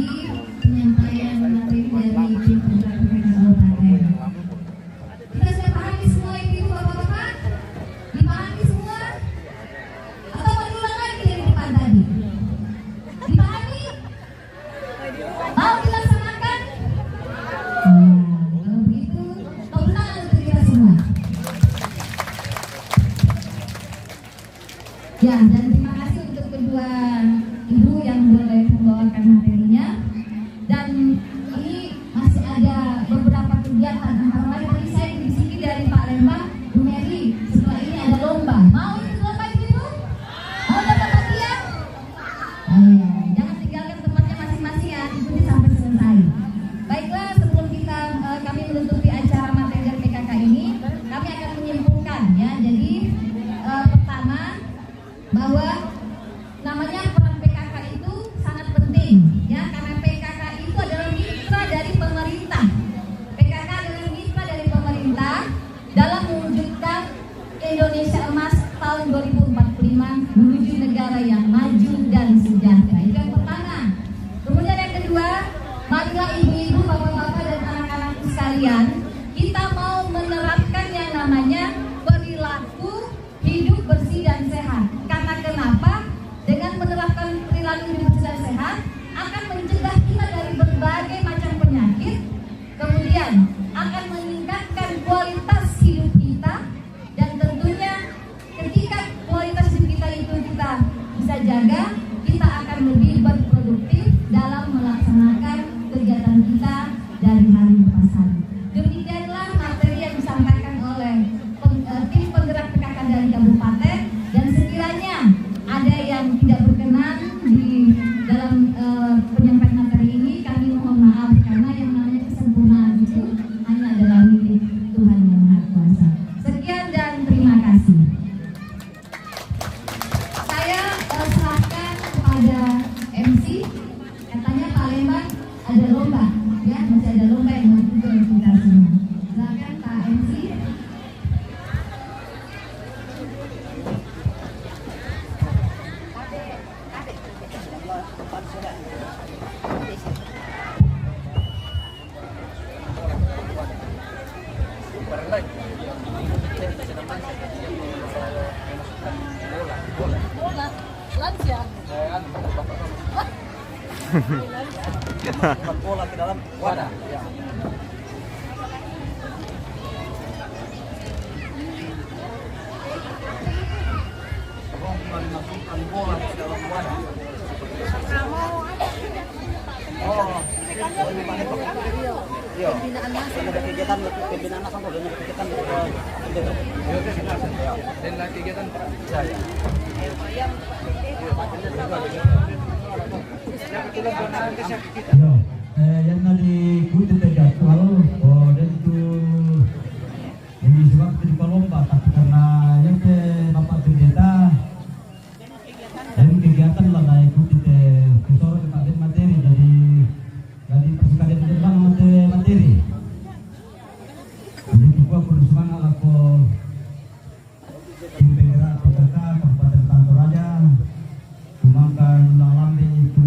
penyampaian materi dari Tim Penggerak Kabupaten. Kita sudah pahami semua itu Bapak-bapak? Dipahami semua? Atau berulang lagi dari depan tadi? Dipahami? Mau dilaksanakan? Kalau begitu, tepuk tangan untuk kita semua. Ya, dan terima kasih untuk kedua ibu yang boleh membawakan materinya. Dan ini masih ada beberapa kegiatan, antara lain tadi saya disini dari Pak Lembang, Bu Mary. Setelah ini ada lomba. Mau ikut lomba itu? Mau dapat hadiah? Jangan tinggalkan tempatnya masing-masing ya, ikuti sampai selesai. Baiklah, sebelum kami menutupi acara materi dari PKK ini, kami akan menyimpulkan ya. Jadi pertama, bahwa namanya peran PKK itu sangat penting ya, karena PKK itu adalah mitra dari pemerintah. PKK adalah mitra dari pemerintah dalam mewujudkan Indonesia Emas tahun 2045 menuju negara yang maju dan sejahtera. Itu yang pertama. Kemudian yang kedua, marilah ibu-ibu, bapak-bapak dan anak-anakku sekalian, kita mau menerapkan yang namanya perilaku hidup bersih dan sehat. Karena kenapa? Dengan menerapkan perilaku hidup bersih dan sehat akan mencegah kita dari berbagai macam penyakit, kemudian akan meningkatkan kualitas hidup kita, dan tentunya ketika kualitas hidup kita itu kita bisa jaga, kita akan lebih berproduktif dalam melaksanakan kegiatan kita dari hari ke hari. Demikianlah materi yang disampaikan oleh tim penggerak PKK dari kabupaten, dan sekiranya ada yang tidak berkenan di dalam penyampaian materi ini, kami mohon maaf, karena yang namanya kesempurnaan itu hanya adalah milik Tuhan yang Maha Kuasa. Sekian dan terima kasih. Saya serahkan kepada MC. Katanya Pak Lembang ada lomba, ya, masih ada lomba yang mau kita semua. Silakan Pak MC. Bola ke dalam wadah. Ya. Masukkan bola ke dalam wadah. Iya. Ada kegiatan pembinaan sama dengan kegiatan dan lagi kegiatan yang diikuti jadwal dan itu yang disebut di lomba, tapi karena yang ke Bapak Pendeta dan kegiatan lah saya ikuti ke sore ke materi, jadi persekalian tentang materi. Jadi juga perlu semangat aku tim penggerak PKK Kabupaten Toraja, kembangkan ulang lambe itu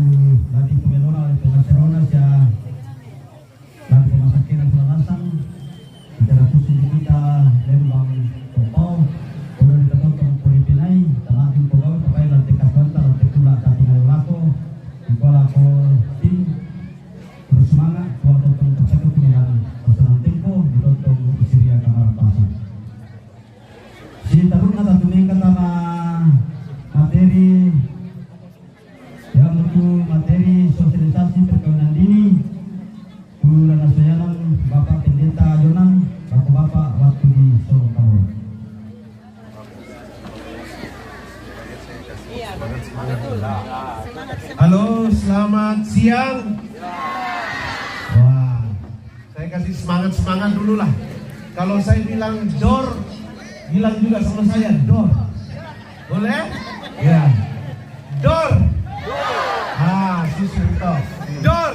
Kulan Asayanan, Bapak Pendeta Jonan, Bapak-bapak waktu di Solo Tawon. Halo, selamat siang. Wah, saya kasih semangat dulu lah. Kalau saya bilang dor, bilang juga sama saya dor. Boleh? Ya. Dor. Susu itu. Dor.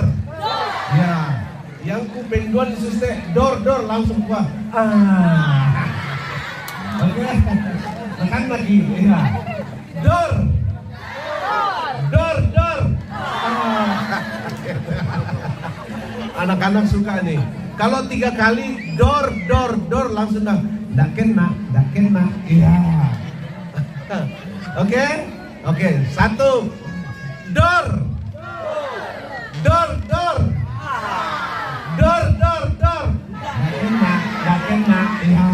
Ya. Yang kupenduan susu dor langsung kuah. Oke. Tekan lagi. Ya. Dor. Anak-anak suka nih. Kalau 3 kali dor langsung dah. Dak kena. Iya. Oke. 1. Dor. Dak kena. Iya.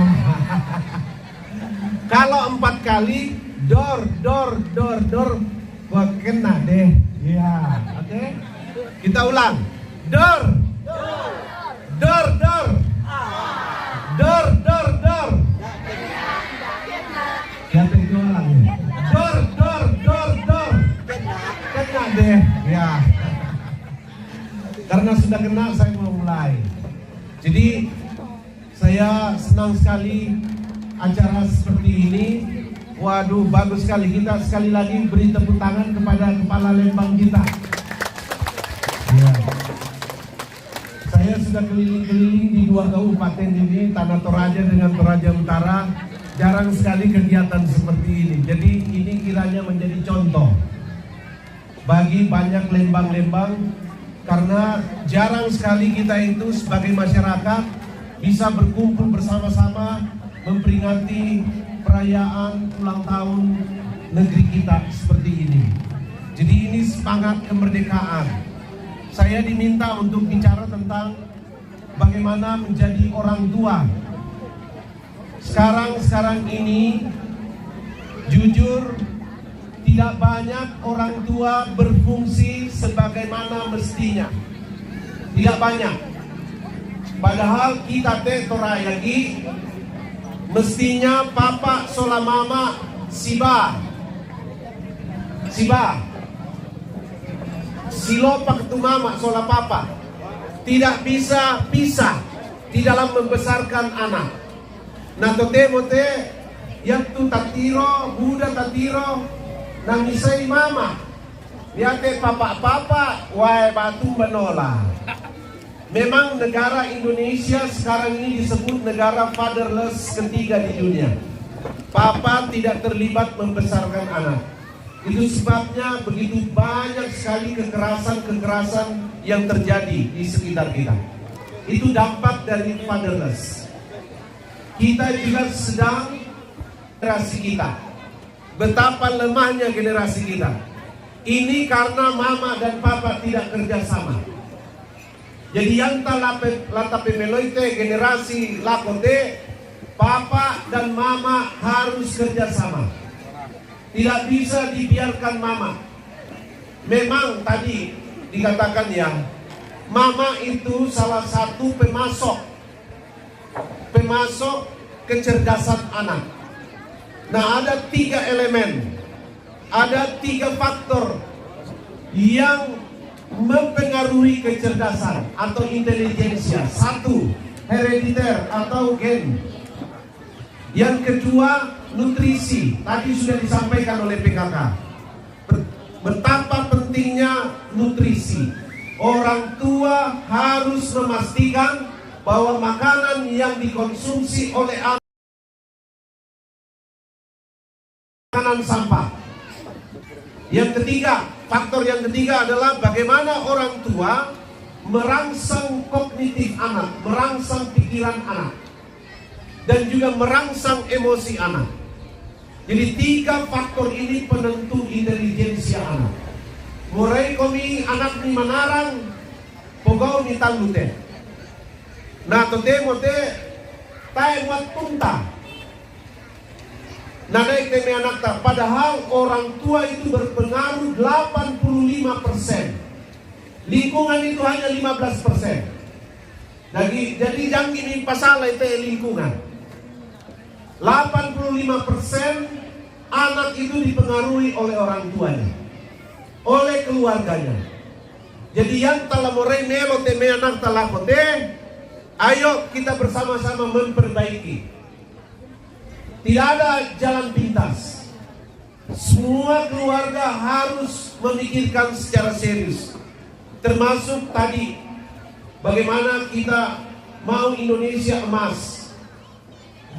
Kalau 4 kali dor. Gua kena deh. Iya. Oke. Kita ulang. Dor. Siapa yang jualan ya? Dor. Kena deh. Ya. Karena sudah kena, saya mau mulai. Jadi saya senang sekali acara seperti ini. Waduh, bagus sekali. Kita sekali lagi beri tepuk tangan kepada Kepala Lembang kita. Ya. Saya sudah keliling-keliling di 2 kabupaten ini, Tanah Toraja dengan Toraja Utara. Jarang sekali kegiatan seperti ini. Jadi ini kiranya menjadi contoh bagi banyak lembang-lembang, karena jarang sekali kita itu sebagai masyarakat bisa berkumpul bersama-sama memperingati perayaan ulang tahun negeri kita seperti ini. Jadi ini semangat kemerdekaan. Saya diminta untuk bicara tentang bagaimana menjadi orang tua. Sekarang ini jujur tidak banyak orang tua berfungsi sebagaimana mestinya. Tidak banyak. Padahal kita Torayagi mestinya papa sola mama siba silopak tu mama sola papa. Tidak bisa pisah di dalam membesarkan anak. Nah mote yang tu tatiro Buddha tatiro nangisai mama yate papa wae batu benola. Memang negara Indonesia sekarang ini disebut negara fatherless ketiga di dunia. Papa tidak terlibat membesarkan anak. Itu sebabnya begitu banyak sekali kekerasan yang terjadi di sekitar kita. Itu dampak dari fatherless. Kita juga sedang generasi kita. Betapa lemahnya generasi kita. Ini karena mama dan papa tidak kerjasama. Jadi yang latape meloite generasi lakote, papa dan mama harus kerjasama. Tidak bisa dibiarkan mama. Memang tadi dikatakan ya, mama itu salah satu pemasok kecerdasan anak. Nah, ada 3 elemen, ada 3 faktor yang mempengaruhi kecerdasan atau intelijensia. 1, herediter atau gen. Yang kedua, nutrisi. Tadi sudah disampaikan oleh PKK. Betapa pentingnya nutrisi. Orang tua harus memastikan bahwa makanan yang dikonsumsi oleh anak makanan sampah. Yang ketiga, faktor yang ketiga adalah bagaimana orang tua merangsang kognitif anak, merangsang pikiran anak, dan juga merangsang emosi anak. Jadi 3 faktor ini penentu intelijensia anak. Murai kami anak ni manarang, pogau ni talute. Nah tote mote tayo wat punta. Nanay teme anak tak. Padahal orang tua itu berpengaruh 85%. Lingkungan itu hanya 15%. Jadi jangan gini pasal itu lingkungan. 85% anak itu dipengaruhi oleh orang tuanya, oleh keluarganya. Jadi yang telah morai nelo teme anak telah kote, ayo kita bersama-sama memperbaiki. Tidak ada jalan pintas. Semua keluarga harus memikirkan secara serius. Termasuk tadi, bagaimana kita mau Indonesia emas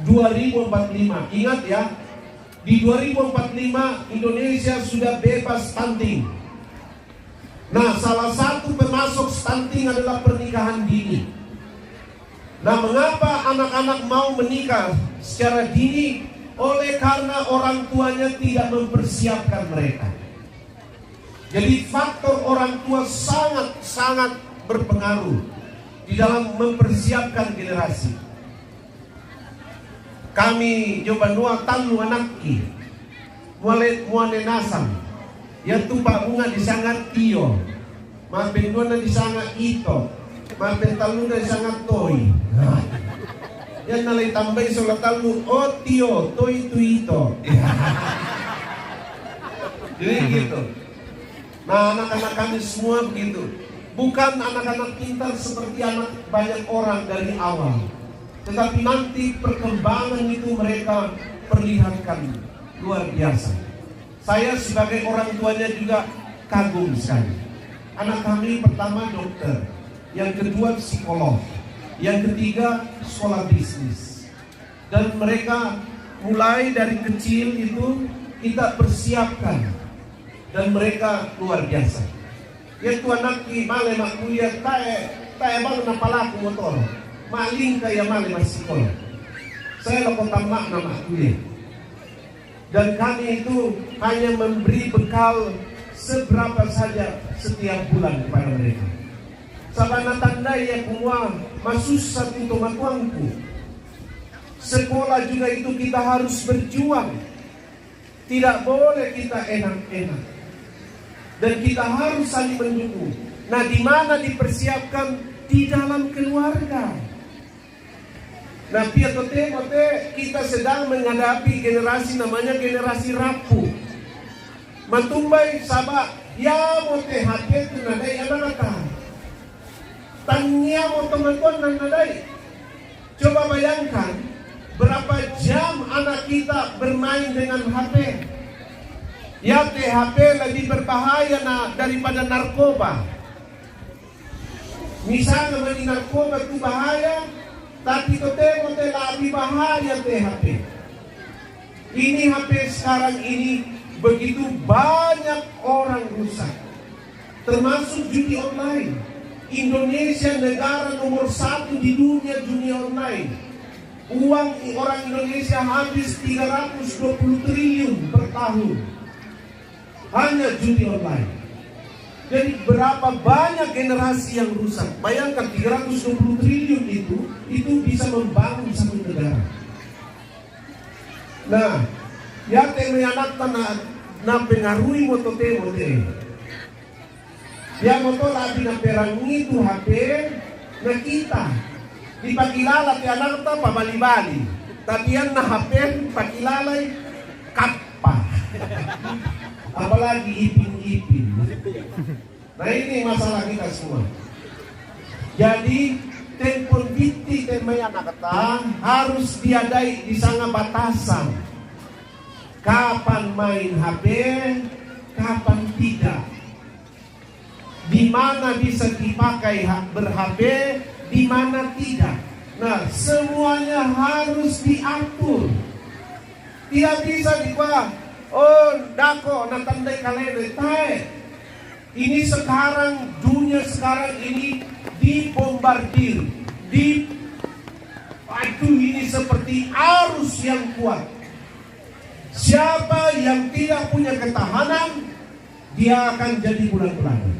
2045. Ingat ya, di 2045 Indonesia sudah bebas stunting. Nah, salah satu pemasok stunting adalah pernikahan dini. Nah, mengapa anak-anak mau menikah secara dini? Oleh karena orang tuanya tidak mempersiapkan mereka. Jadi faktor orang tua sangat berpengaruh di dalam mempersiapkan generasi. Kami coba nua talu anakki, muane nasam, ya tumpah bunga disangat tio, mampin dua disangat ito, mampin talu disangat toy. Yan nalay tambay sa talu, oh tio, toy ito. Jadi gitu. Nah, anak-anak kami semua begitu. Bukan anak-anak pintar seperti anak banyak orang dari awal, tetapi nanti perkembangan itu mereka perlihatkan luar biasa. Saya sebagai orang tuanya juga kagum sekali. Anak kami pertama dokter, yang kedua psikolog, yang ketiga sekolah bisnis. Dan mereka mulai dari kecil itu kita persiapkan, dan mereka luar biasa. Ya tuan anak male mak kuliah tae bang napalaku motor. Maling kaya male mas sekolah. Saya lakukan mak nama kuliah. Dan kami itu hanya memberi bekal seberapa saja setiap bulan kepada mereka. Sabana tandai ya kumwa masusat itu makuangku. Sekolah juga itu kita harus berjuang. Tidak boleh kita enak-enak. Dan kita harus saling mendukung. Nah, di mana dipersiapkan? Di dalam keluarga. Nah, piatote kita sedang menghadapi generasi namanya generasi rapuh. Matumbai sabak ya mote HP tu nadai anak. Tanya mo teman-teman nadai. Coba bayangkan berapa jam anak kita bermain dengan HP. Ya HP lebih berbahaya daripada narkoba. Misalnya main narkoba itu bahaya, tapi tote lebih bahaya HP. Ini HP sekarang ini begitu banyak orang rusak, termasuk judi online. Indonesia negara nomor 1 di dunia judi online. Uang orang Indonesia habis 320 triliun per tahun hanya judi online. Jadi berapa banyak generasi yang rusak. Bayangkan 320 triliun itu bisa membangun satu negara. Nah, ya teme anak na pengaruhi motote. Ya moto labi na perangi itu HP na kita. Dipakilala ti anak ta pabali-bali. Tapi yan na HP pakilalay kappa. Apalagi ipin-ipin. Nah, ini masalah kita semua. Jadi telepon biti temanya anak kata harus diadai di sana batasan. Kapan main HP, kapan tidak. Di mana bisa dipakai ber-HP, di mana tidak. Nah, semuanya harus diatur. Tidak bisa dibuat. Oh, dako natandai kalene tae. Ini sekarang dunia sekarang ini dibombardir, ini seperti arus yang kuat. Siapa yang tidak punya ketahanan, dia akan jadi bulan-bulanan.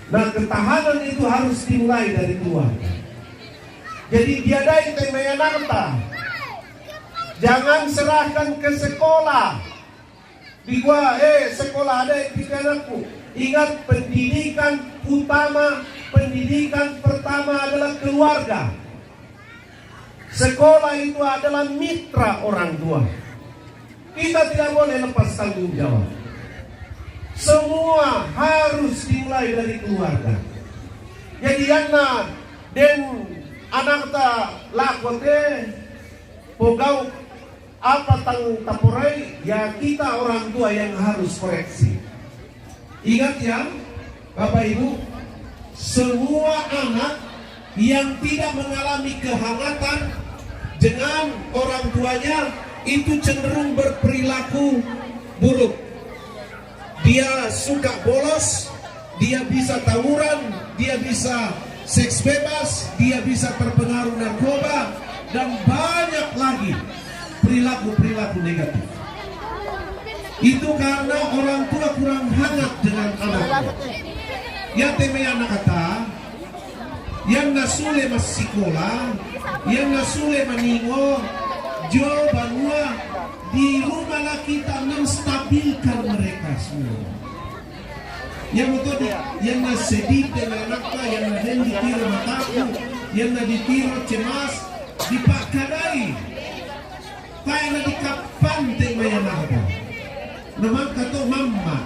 Nah, ketahanan itu harus dimulai dari keluarga. Jadi diadai temanya narta. Jangan serahkan ke sekolah. Di gua, sekolah ada pikiranku. Ingat pendidikan pertama adalah keluarga. Sekolah itu adalah mitra orang tua. Kita tidak boleh lepas tanggung jawab. Semua harus dimulai dari keluarga. Jadi anak dan anak ta lakote pogau apa tang tapurai, ya kita orang tua yang harus koreksi. Ingat ya Bapak Ibu, semua anak yang tidak mengalami kehangatan dengan orang tuanya itu cenderung berperilaku buruk. Dia suka bolos, dia bisa tawuran, dia bisa seks bebas, dia bisa terpengaruh narkoba, dan banyak lagi perilaku-perilaku negatif. Itu karena orang tua kurang hangat dengan anaknya. Ya teme anak kata, yang nasule masih sekolah, yang nasule meningo, jo banua di rumahlah kita menstabilkan mereka semua. Yang betul, yang sedih dengan anaknya, yang ditiro mataku, yang ditiro cemas, dipakadai, kayak di kapan tema yang ada. Nama kata mama.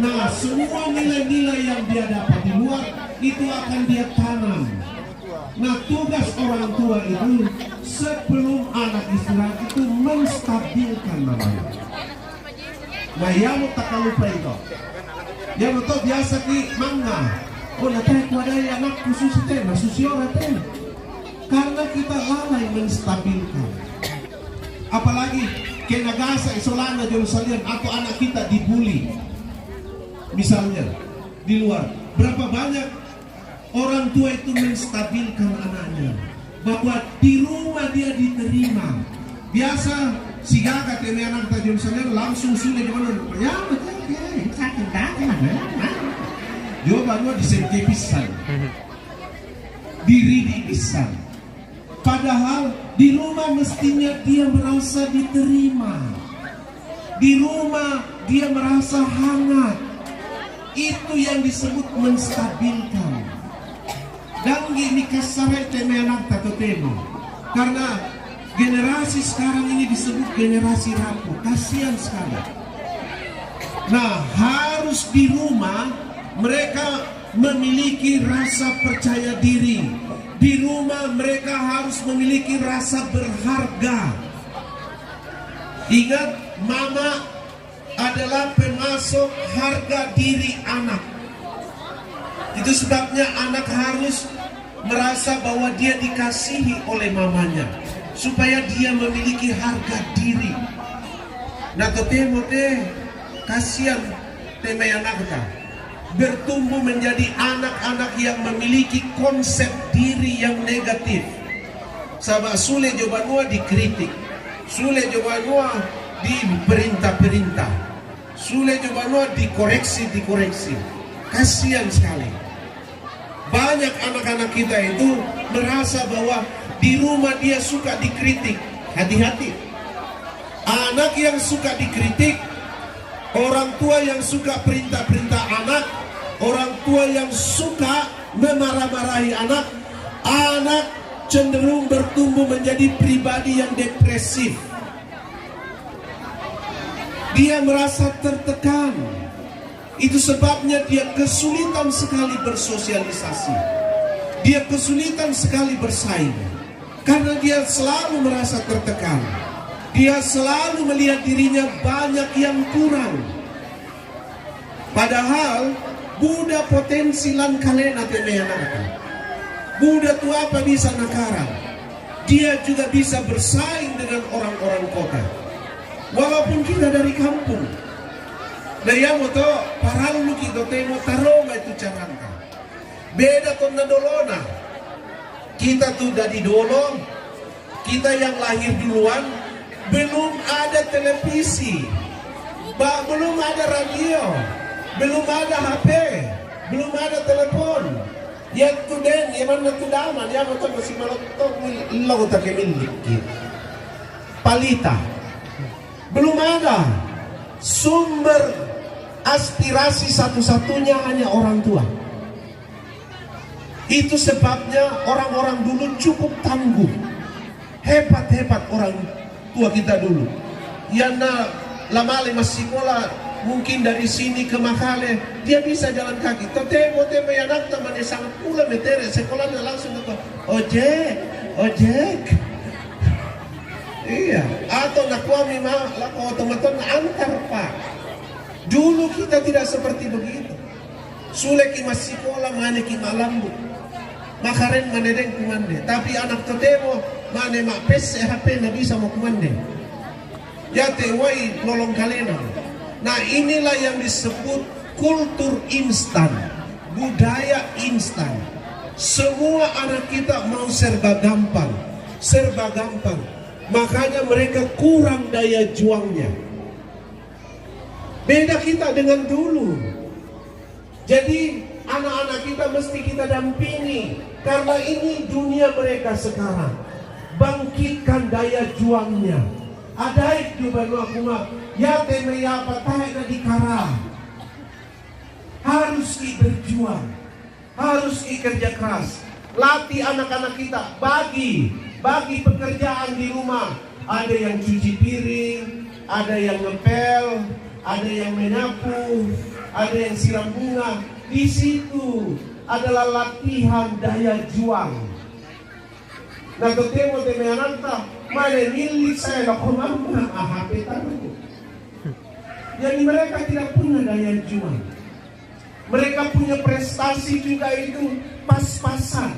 Nah, semua nilai-nilai yang dia dapat di luar itu akan dia tanam. Nah, tugas orang tua itu sebelum anak istirahat itu menstabilkan namanya. Nah, yang tak lupa itu. Yang betul biasa di mangga. Oh, nanti ada anak khusus itu, susiora itu. Karena kita lalai menstabilkan. Apalagi kenagasa isolana Jerusalem atau anak kita dibully. Misalnya di luar, berapa banyak orang tua itu menstabilkan anaknya bahwa di rumah dia diterima. Biasa si kakak teme anak kita Jerusalem langsung sudah gimana? Ya betul, sakit kakak. Jawabannya disengke pisan, diri di pisan. Padahal di rumah mestinya dia merasa diterima. Di rumah dia merasa hangat. Itu yang disebut menstabilkan. Dan gini kasar teme anak tato temo. Karena generasi sekarang ini disebut generasi rapuh. Kasihan sekali. Nah, harus di rumah mereka memiliki rasa percaya diri. Di rumah mereka harus memiliki rasa berharga. Ingat, mama adalah pemasok harga diri anak. Itu sebabnya anak harus merasa bahwa dia dikasihi oleh mamanya, supaya dia memiliki harga diri. Nah, tote kasihan tema anak kita bertumbuh menjadi anak-anak yang memiliki konsep diri yang negatif. Sabak sule jawabanua dikritik, sule jawabanua diperintah-perintah, sule jawabanua dikoreksi. Kasihan sekali. Banyak anak-anak kita itu merasa bahwa di rumah dia suka dikritik. Hati-hati. Anak yang suka dikritik, orang tua yang suka perintah-perintah anak, orang tua yang suka memarah-marahi anak, anak cenderung bertumbuh menjadi pribadi yang depresif. Dia merasa tertekan. Itu sebabnya dia kesulitan sekali bersosialisasi. Dia kesulitan sekali bersaing. Karena dia selalu merasa tertekan. Dia selalu melihat dirinya banyak yang kurang. Padahal Buddha potensi lan kalena temeanaka. Buddha tu apa bisa nakara. Dia juga bisa bersaing dengan orang-orang kota. Walaupun kita dari kampung. Daya moto paralu kita temo taroma itu carangka. Beda ton na dolona. Kita tuh dari dolo, kita yang lahir duluan, belum ada televisi, belum ada radio, belum ada HP, belum ada telepon. Yang kuden, yang mana kudaman, yang moto masih malotong ilau tak kemiliki. Palita, belum ada. Sumber aspirasi satu-satunya hanya orang tua. Itu sebabnya orang-orang dulu cukup tangguh. Hebat-hebat orang tua kita dulu. Yana lamale masih sekolah, mungkin dari sini ke Makale, dia bisa jalan kaki. Totemo anak teman yang sangat pula metere sekolahnya langsung ke ojek. Iya, atau nakuami lako teman-teman antar pak. Dulu kita tidak seperti begitu. Suleki masih sekolah mana ki malambu. Makaren manedeng kumande, tapi anak totemo mane mak pes HP na bisa mau kumande. Ya tewai nolong kalena. Nah inilah yang disebut kultur instan, budaya instan. Semua anak kita mau serba gampang. Makanya mereka kurang daya juangnya. Beda kita dengan dulu. Jadi anak-anak kita mesti kita dampingi. Karena ini dunia mereka sekarang. Bangkitkan daya juangnya. Ada itu baru aku mah. Ya teme ya apa tahe di kara. Harus berjuang. Harus kerja keras. Latih anak-anak kita. Bagi pekerjaan di rumah. Ada yang cuci piring, ada yang ngepel, ada yang menyapu, ada yang siram bunga. Di situ adalah latihan daya juang. Nah, ketemu teman mana milik saya lah komanda HP taruh. Jadi mereka tidak punya daya juang. Mereka punya prestasi juga itu pas-pasan.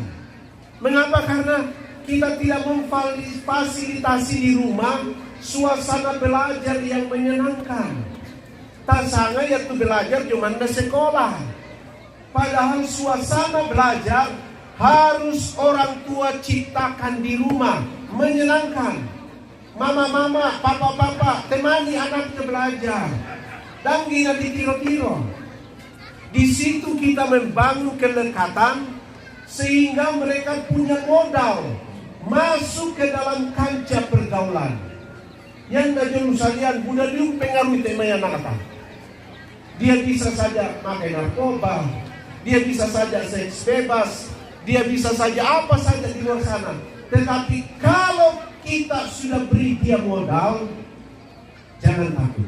Mengapa? Karena kita tidak memfasilitasi di rumah suasana belajar yang menyenangkan. Tak sangka ya tu belajar cuma di sekolah. Padahal suasana belajar harus orang tua ciptakan di rumah, menyenangkan. Mama-mama, papa-papa, temani anaknya belajar. Dan gila ditiro-tiro. Di situ kita membangun kelekatan sehingga mereka punya modal masuk ke dalam kancah pergaulan. Yang najul salian budak dia pengaruhi tema yang nakata. Dia bisa saja pakai narkoba, dia bisa saja seks bebas, dia bisa saja apa saja di luar sana. Tetapi kalau kita sudah beri dia modal, jangan takut.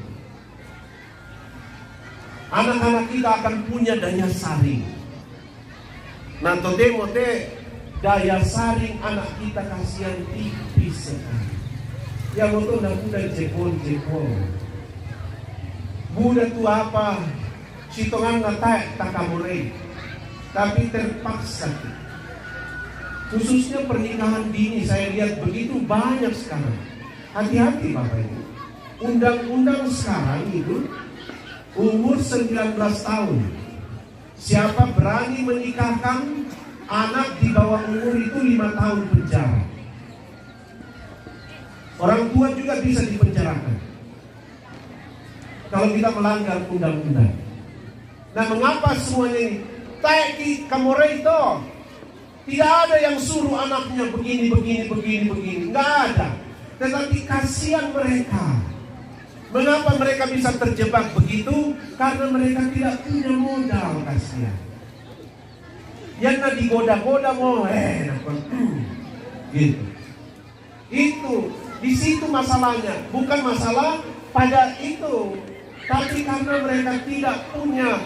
Anak-anak kita akan punya daya saring. Nah, daya saring anak kita kasihan tipis sekali. Yang untuk udah jebol. Budak tu apa? Sitongan natak takamure. Tapi terpaksa. Khususnya pernikahan dini saya lihat begitu banyak sekarang. Hati-hati Bapak Ibu. Undang-undang sekarang itu umur 19 tahun. Siapa berani menikahkan anak di bawah umur itu 5 tahun penjara. Orang tua juga bisa dipenjarakan kalau kita melanggar undang-undang. Nah, mengapa semuanya ini? Taiki kamore itu tidak ada yang suruh anaknya begini. Nggak ada. Tetapi kasihan mereka. Mengapa mereka bisa terjebak begitu? Karena mereka tidak punya modal, kasihan. Yang digoda-goda mau gitu. Itu di situ masalahnya, bukan masalah pada itu, tapi karena mereka tidak punya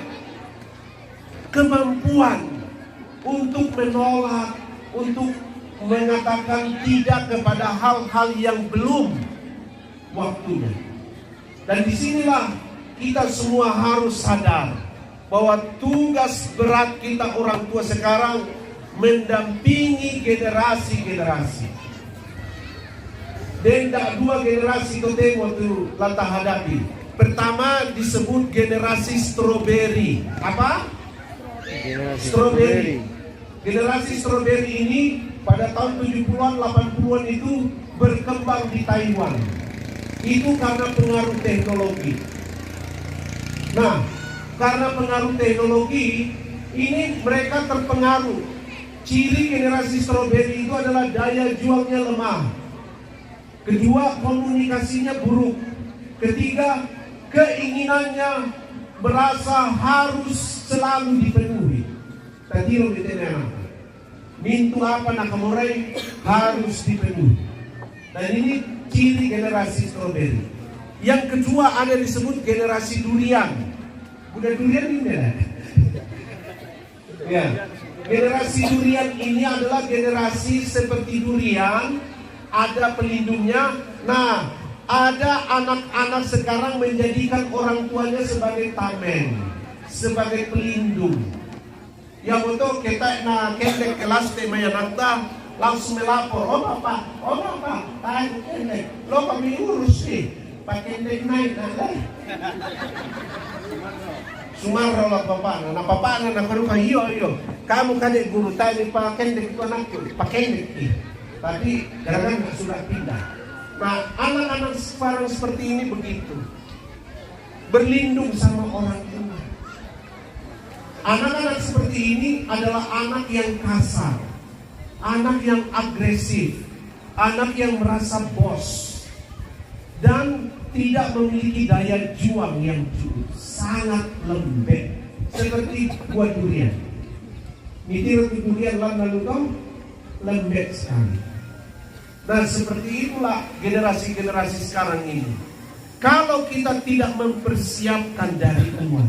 kemampuan untuk menolak, untuk mengatakan tidak kepada hal-hal yang belum waktunya. Dan disinilah kita semua harus sadar bahwa tugas berat kita orang tua sekarang mendampingi generasi-generasi. Dan dua generasi itu waktu lata hadapi. Pertama disebut generasi strawberry. Apa? Strawberry. Generasi strawberry ini pada tahun 70-an, 80-an itu berkembang di Taiwan. Itu karena pengaruh teknologi. Nah, karena pengaruh teknologi ini mereka terpengaruh. Ciri generasi strawberry itu adalah daya juangnya lemah. Kedua, komunikasinya buruk. Ketiga, keinginannya merasa harus selalu dipenuhi. Tadi lo mintu apa nak kemurai harus dipenuhi. Dan ini ciri generasi stroberi. Yang kedua ada disebut generasi durian. Udah durian ini ya? Ya. Generasi durian ini adalah generasi seperti durian, ada pelindungnya. Nah, ada anak-anak sekarang menjadikan orang tuanya sebagai tameng, sebagai pelindung. Yang untuk kita kendek kelas tema yang nanti langsung melapor, oh bapak, tahan kendek, lo kami urus nih, pak kendek naik nanti. Sumarro lah bapak, nah bapak nak berupa iyo, kamu kadek guru tadi pak kendek itu anakku, pak kendek nih. Tapi kadang-kadang sudah pindah. Nah, anak-anak sekarang seperti ini begitu, berlindung sama orang tua. Anak-anak seperti ini adalah anak yang kasar, anak yang agresif, anak yang merasa bos, dan tidak memiliki daya juang yang cukup, sangat lembek, seperti buah durian. Mitir durian lalu lembek sekali. Nah, seperti itulah generasi-generasi sekarang ini. Kalau kita tidak mempersiapkan dari awal,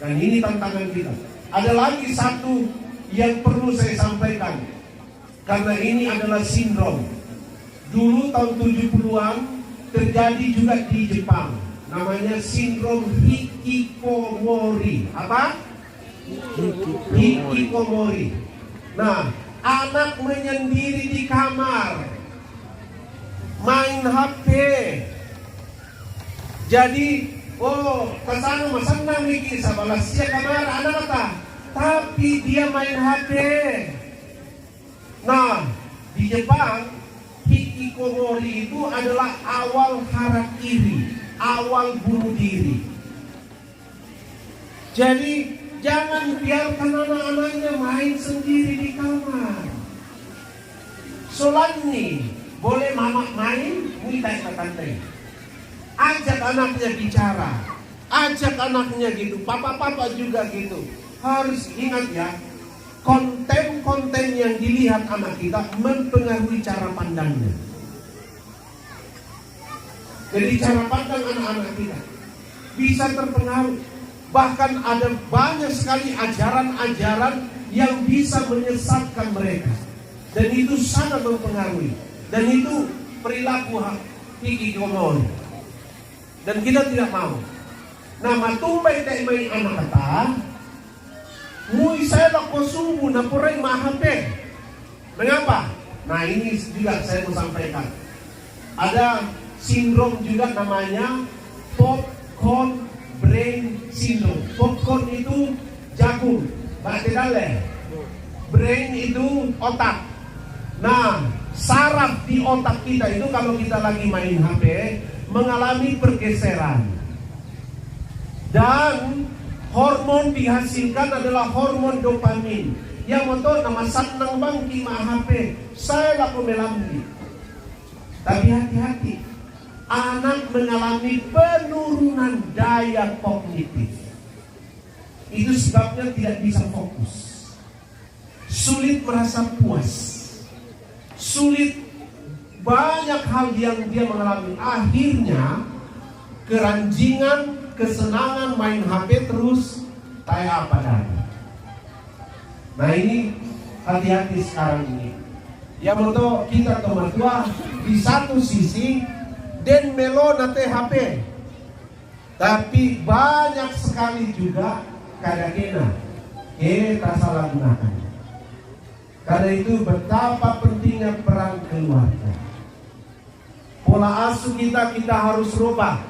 dan ini tantangan kita. Ada lagi satu yang perlu saya sampaikan, karena ini adalah sindrom. Dulu tahun 70-an terjadi juga di Jepang, namanya sindrom hikikomori. Apa? Hikikomori. Nah, anak menyendiri di kamar, main HP. Jadi, kesana mas senang mikir sabalah sia kamar anak kata, tapi dia main HP. Nah, di Jepang hikikomori itu adalah awal harakiri, awal bunuh diri. Jadi jangan biarkan anak-anaknya main sendiri di kamar. Solani boleh mama main, minta tante. Ajak anaknya bicara, ajak anaknya gitu. Papa-papa juga gitu. Harus ingat ya, konten-konten yang dilihat anak kita mempengaruhi cara pandangnya. Jadi cara pandang anak-anak kita bisa terpengaruh. Bahkan ada banyak sekali ajaran-ajaran yang bisa menyesatkan mereka. Dan itu sangat mempengaruhi. Dan itu perilaku hikikomori. Dan kita tidak mau. Nah, matumbai tak main anak kata, mui saya nak kosumu na purai mahape. Mengapa? Nah, ini juga saya mau sampaikan. Ada sindrom juga namanya popcorn brain syndrome. Popcorn itu jagung, bahasa daleh. Brain itu otak. Nah, saraf di otak kita itu kalau kita lagi main HP mengalami pergeseran. Dan hormon dihasilkan adalah hormon dopamin. Yang motor nama senang bang kima HP. Saya laku melambi. Tapi hati-hati. Anak mengalami penurunan daya kognitif. Itu sebabnya tidak bisa fokus, sulit merasa puas, sulit banyak hal yang dia mengalami. Akhirnya keranjingan, kesenangan main HP terus kayak apa tadi. Nah, ini hati-hati sekarang ini. Ya moto kita nomor 2 di satu sisi dan melo nate HP, tapi banyak sekali juga kadang-kadang kita salah gunakan. Karena itu betapa pentingnya peran keluarga. Pola asuh kita harus rubah.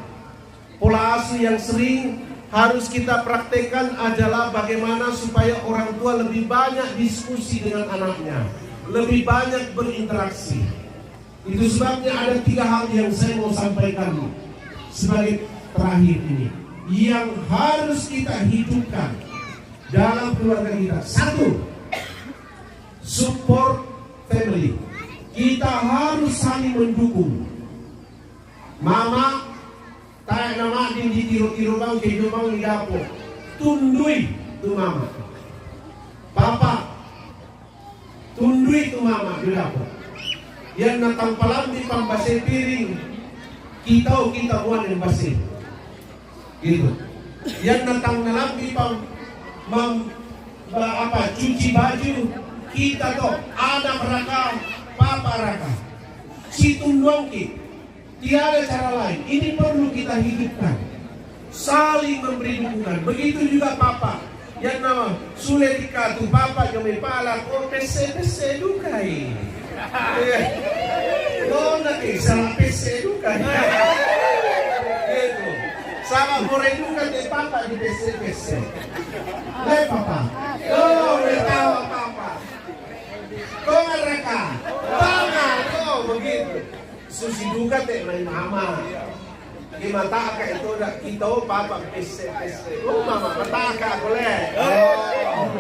Pola asuh yang sering harus kita praktekkan adalah bagaimana supaya orang tua lebih banyak diskusi dengan anaknya, lebih banyak berinteraksi. Itu sebabnya ada 3 hal yang saya mau sampaikan sebagai terakhir ini, yang harus kita hidupkan dalam keluarga kita. 1, support family. Kita harus saling mendukung. Mama tayak nama di tiru-tiru bang kehidup bang di dapur, tundui tu mama. Papa Lui itu mama di dapur. Yang natang palam di pambase piring. Kita buat yang basi. Gitu. Yang natang nalambi cuci baju, kita tuh anak raka, papa raka. Situ dongki. Tiada cara lain. Ini perlu kita hidupkan. Saling memberi dukungan. Begitu juga papa. Yang nama Sulika tu papa jomel pala ko pese dukai. Oh nanti salah pese dukai. Itu. Sama goreng dukai de papa di pese. Le papa. Oh le papa. Kau mereka. Papa. Oh begitu. Susi duka teh main mama. Di mata ka itu dah kita papa pese. Oh mama mata ka boleh. Oh.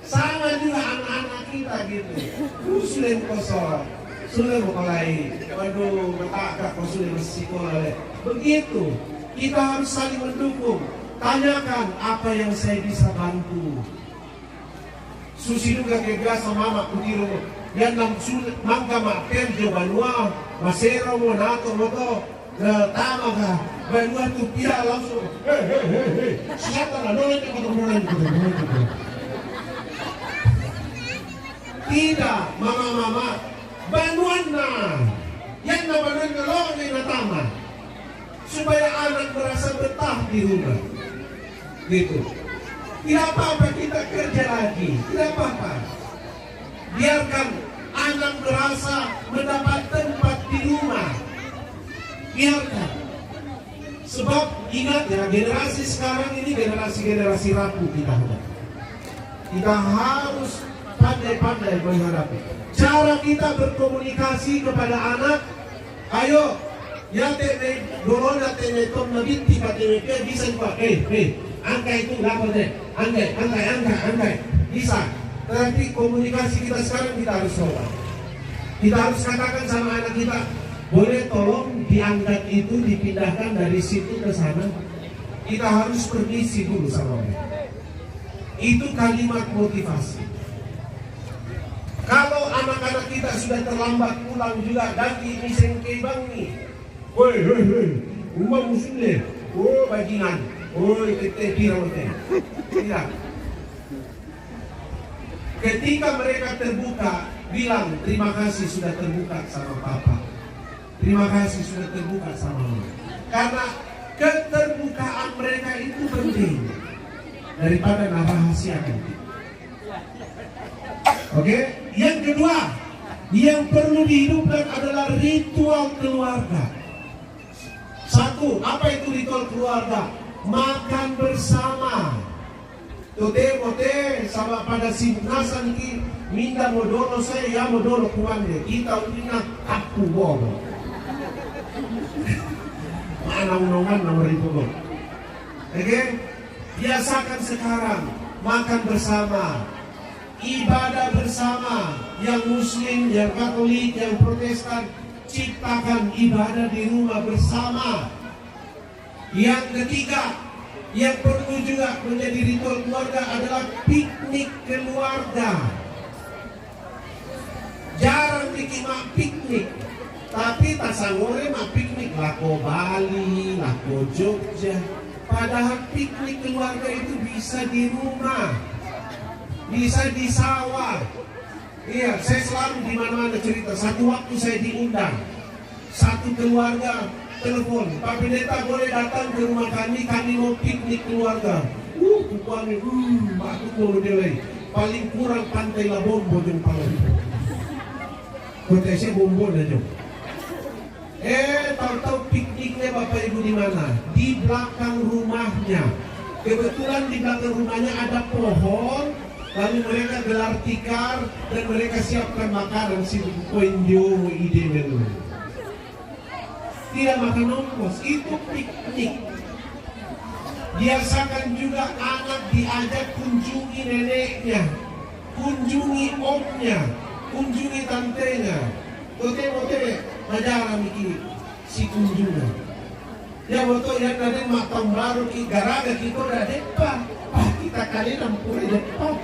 Sama juga anak-anak kita gitu. Sulen kosong. Sulen mulai. Waduh mata ka sulen sekolah. Begitu. Kita harus saling mendukung. Tanyakan apa yang saya bisa bantu. Susi juga kegas sama mama kutiru. Yang nam sulit mangga mater jo banua masero mo nato mo to. Tama ka, banua tu pia langsung. Siapa lah nolong kita nolong. Tidak, mama, banuan na. Yang na banuan nolong ni natama. Supaya anak merasa betah di rumah. Gitu. Tidak apa-apa kita kerja lagi. Tidak apa-apa. Biarkan anak merasa mendapat tempat di rumah. Biarkan. Sebab ingat ya, generasi sekarang ini generasi rapuh kita. Kita harus pandai-pandai menghadapi. Cara kita berkomunikasi kepada anak, ayo, ya tene dorong ya tene tom nabi tiba tene bisa juga, angka itu lapor deh, angkai, bisa. Tapi komunikasi kita sekarang kita harus coba. Kita harus katakan sama anak kita, boleh tolong diangkat itu dipindahkan dari situ ke sana. Kita harus permisi dulu sama mereka. Itu kalimat motivasi. Kalau anak-anak kita sudah terlambat pulang juga dan ini sengke bang nih, woi, rumah musuh deh, oh bajingan, oh tete pirote, tidak. Ketika mereka terbuka, bilang terima kasih sudah terbuka sama papa. Terima kasih sudah terbuka sama mama. Karena keterbukaan mereka itu penting daripada rahasiakan. Oke, yang kedua yang perlu dihidupkan adalah ritual keluarga. Satu, apa itu ritual keluarga? Makan bersama. Tote sama pada simnasan ki minda modolo saya ya modolo kuande kita udah kapu bobo. Mana unongan nomor itu bobo. Oke, biasakan sekarang makan bersama, ibadah bersama, yang Muslim, yang Katolik, yang Protestan, ciptakan ibadah di rumah bersama. Yang ketiga, yang perlu juga menjadi ritual keluarga adalah piknik keluarga. Jarang bikin piknik, tapi tak sanggore mah piknik lako Bali, lako Jogja. Padahal piknik keluarga itu bisa di rumah, bisa di sawah. Iya, saya selalu di mana-mana cerita. Satu waktu saya diundang, satu keluarga telepon, Pak Pendeta boleh datang ke rumah kami mau piknik keluarga. Kukuannya, aku mau delay. Paling kurang pantai Labon, Bojong Palau. Kotesnya Bombon aja. Tahu-tahu pikniknya Bapak Ibu di mana? Di belakang rumahnya. Kebetulan di belakang rumahnya ada pohon. Lalu mereka gelar tikar dan mereka siapkan makanan si Koinjo ide menu. Tidak makan ongkos, itu piknik. Biasakan juga anak diajak kunjungi neneknya, kunjungi omnya, kunjungi tantenya. Tote majara miki si kunjungan. Ya betul yang ada matang baru ki garaga kita udah depan. Kita kali 60 depan.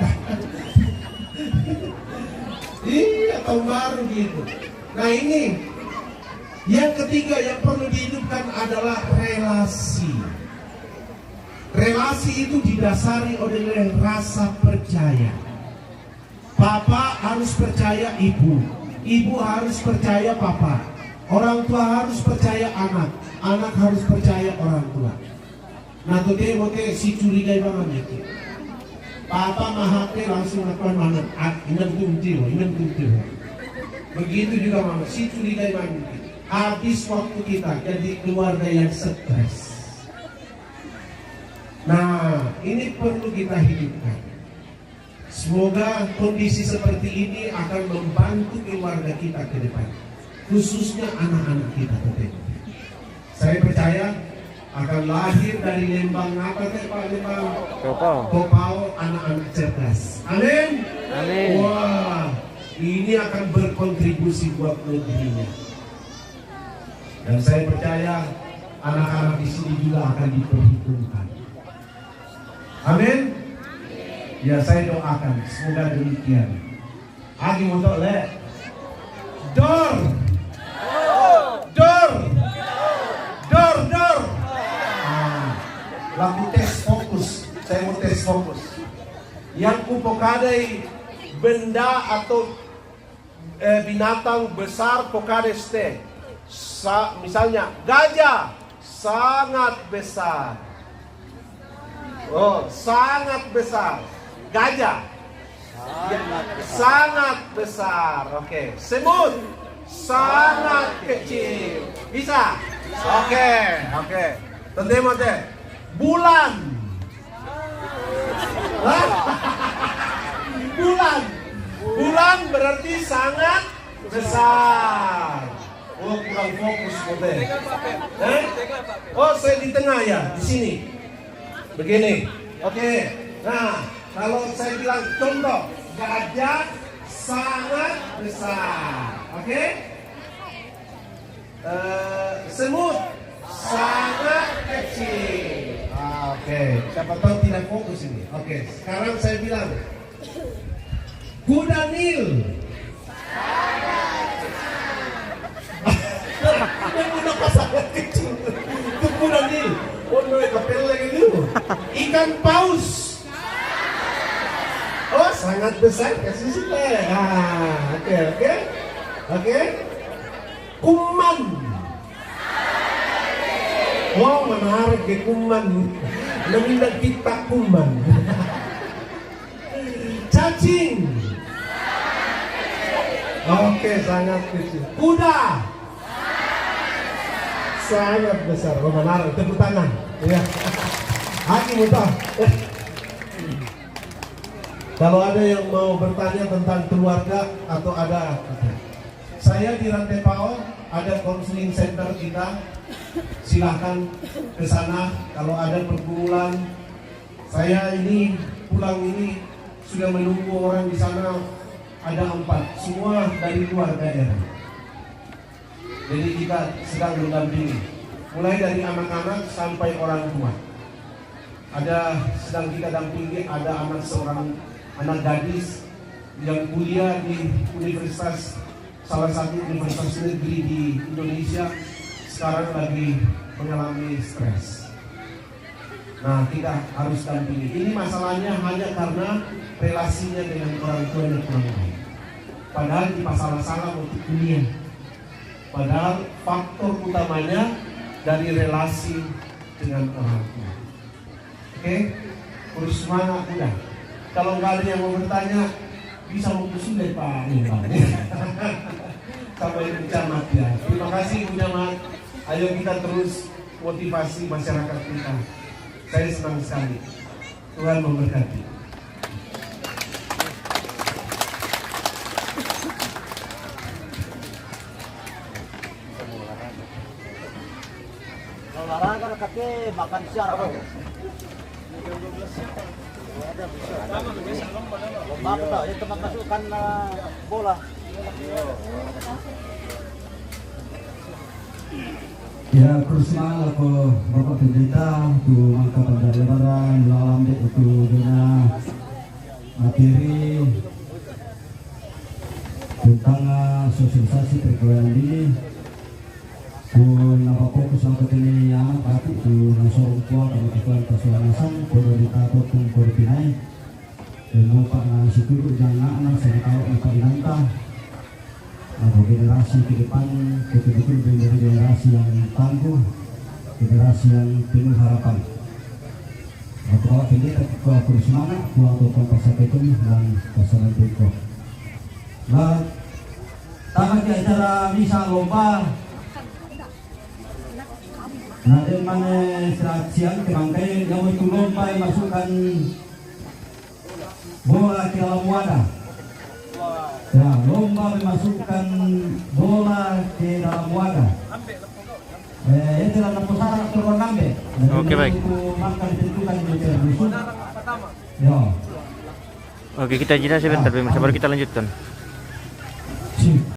Iya, tahun baru gitu. Nah ini yang ketiga yang perlu dihidupkan adalah relasi. Relasi itu didasari oleh rasa percaya. Papa harus percaya ibu, ibu harus percaya papa, orang tua harus percaya anak, anak harus percaya orang tua. Nah tote mote si curigai banget gitu. Papa mahake langsung lakukan mana? Ingat kuntil. Begitu juga mama, si curigai banget. Habis waktu kita jadi keluarga yang stres. Nah, ini perlu kita hidupkan. Semoga kondisi seperti ini akan membantu keluarga kita ke depan, khususnya anak-anak kita. Saya percaya akan lahir dari lembang apa Pak? Lembang Kopau anak-anak cerdas. Amin. Amin. Wah, ini akan berkontribusi buat negerinya. Dan saya percaya anak-anak di sini juga akan diperhitungkan. Amin. Ya saya doakan semoga demikian. Agi untuk le. Dor. Lagu tes fokus. Saya mau tes fokus. Yang kupokadai benda atau binatang besar pokades teh. Misalnya gajah sangat besar. Oh, sangat besar. Gajah sangat besar. Oke. Semut sangat kecil. Bisa? Oke. Tante. Bulan. Bulan berarti sangat besar. Oh, kurang fokus Tante. Oh, saya di tengah ya, di sini. Begini. Oke. Nah, kalau saya bilang contoh, gajah sangat besar. Oke? Semut sangat kecil. Oke. Siapa tahu tidak fokus ini. Oke. Sekarang saya bilang kuda Nil. Kuda sangat kecil. Itu kuda Nil. Oh, mereka kapel lagi dulu. Ikan paus. Oh, sangat besar. Kasih sudah. Nah, oke. Kuman. Wow, menarik ke kuman. Lebih kita kuman. Cacing. Oke, sangat kecil. Kuda. Sangat besar. Oh, menarik. Tepuk tangan. Ya. Hakim utah. Kalau ada yang mau bertanya tentang keluarga atau ada, saya di Rantai Pao ada counseling center kita. Silahkan ke sana. Kalau ada pergumulan, saya ini pulang ini sudah menunggu orang di sana ada 4, semua dari luar daerah. Jadi kita sedang mendampingi, mulai dari anak-anak sampai orang tua. Ada sedang kita dampingi, ada anak gadis yang kuliah di universitas, salah satu universitas negeri di Indonesia, sekarang lagi mengalami stres. Nah, kita harus dampingi. Ini masalahnya hanya karena relasinya dengan orang tua yang kurang baik. Padahal kita salah-salah untuk kuliah. Padahal faktor utamanya dari relasi dengan orang tua. Oke? Terus semangat udah. Kalau nggak ada yang mau bertanya, bisa mutusin dari Pak Iman. Sampai pencamat ya. Terima kasih Bu Camat. Ayo kita terus motivasi masyarakat kita. Saya senang sekali. Tuhan memberkati. Olahraga kaki makan siang. Lomba apa? Ya tempat masukkan bola. Ya, terus semangat ke Bapak Pendeta untuk angka pada lebaran dalam itu dengan materi tentang sosialisasi perguruan dini pun apa fokus untuk ini anak tapi tu langsung tua kalau kita persoalan prioritas ataupun koordinasi dan lupa situ jangan anak saya tahu lupa dinanta atau generasi ke depan betul-betul menjadi generasi yang tangguh, generasi yang penuh harapan. Atau awak pilih aku semangat buat untuk pasal itu dan pasal itu. Nah, tamat di acara misa lomba. Nah, dan mana serat siang kebangkai gawe itu lomba masukkan bola ke dalam wadah. Ya, lomba memasukkan bola ke dalam wadah. Itu adalah pusara turun nambe. Oke, baik. Maka ditentukan di ya. Oke, kita jeda sebentar, baru kita lanjutkan.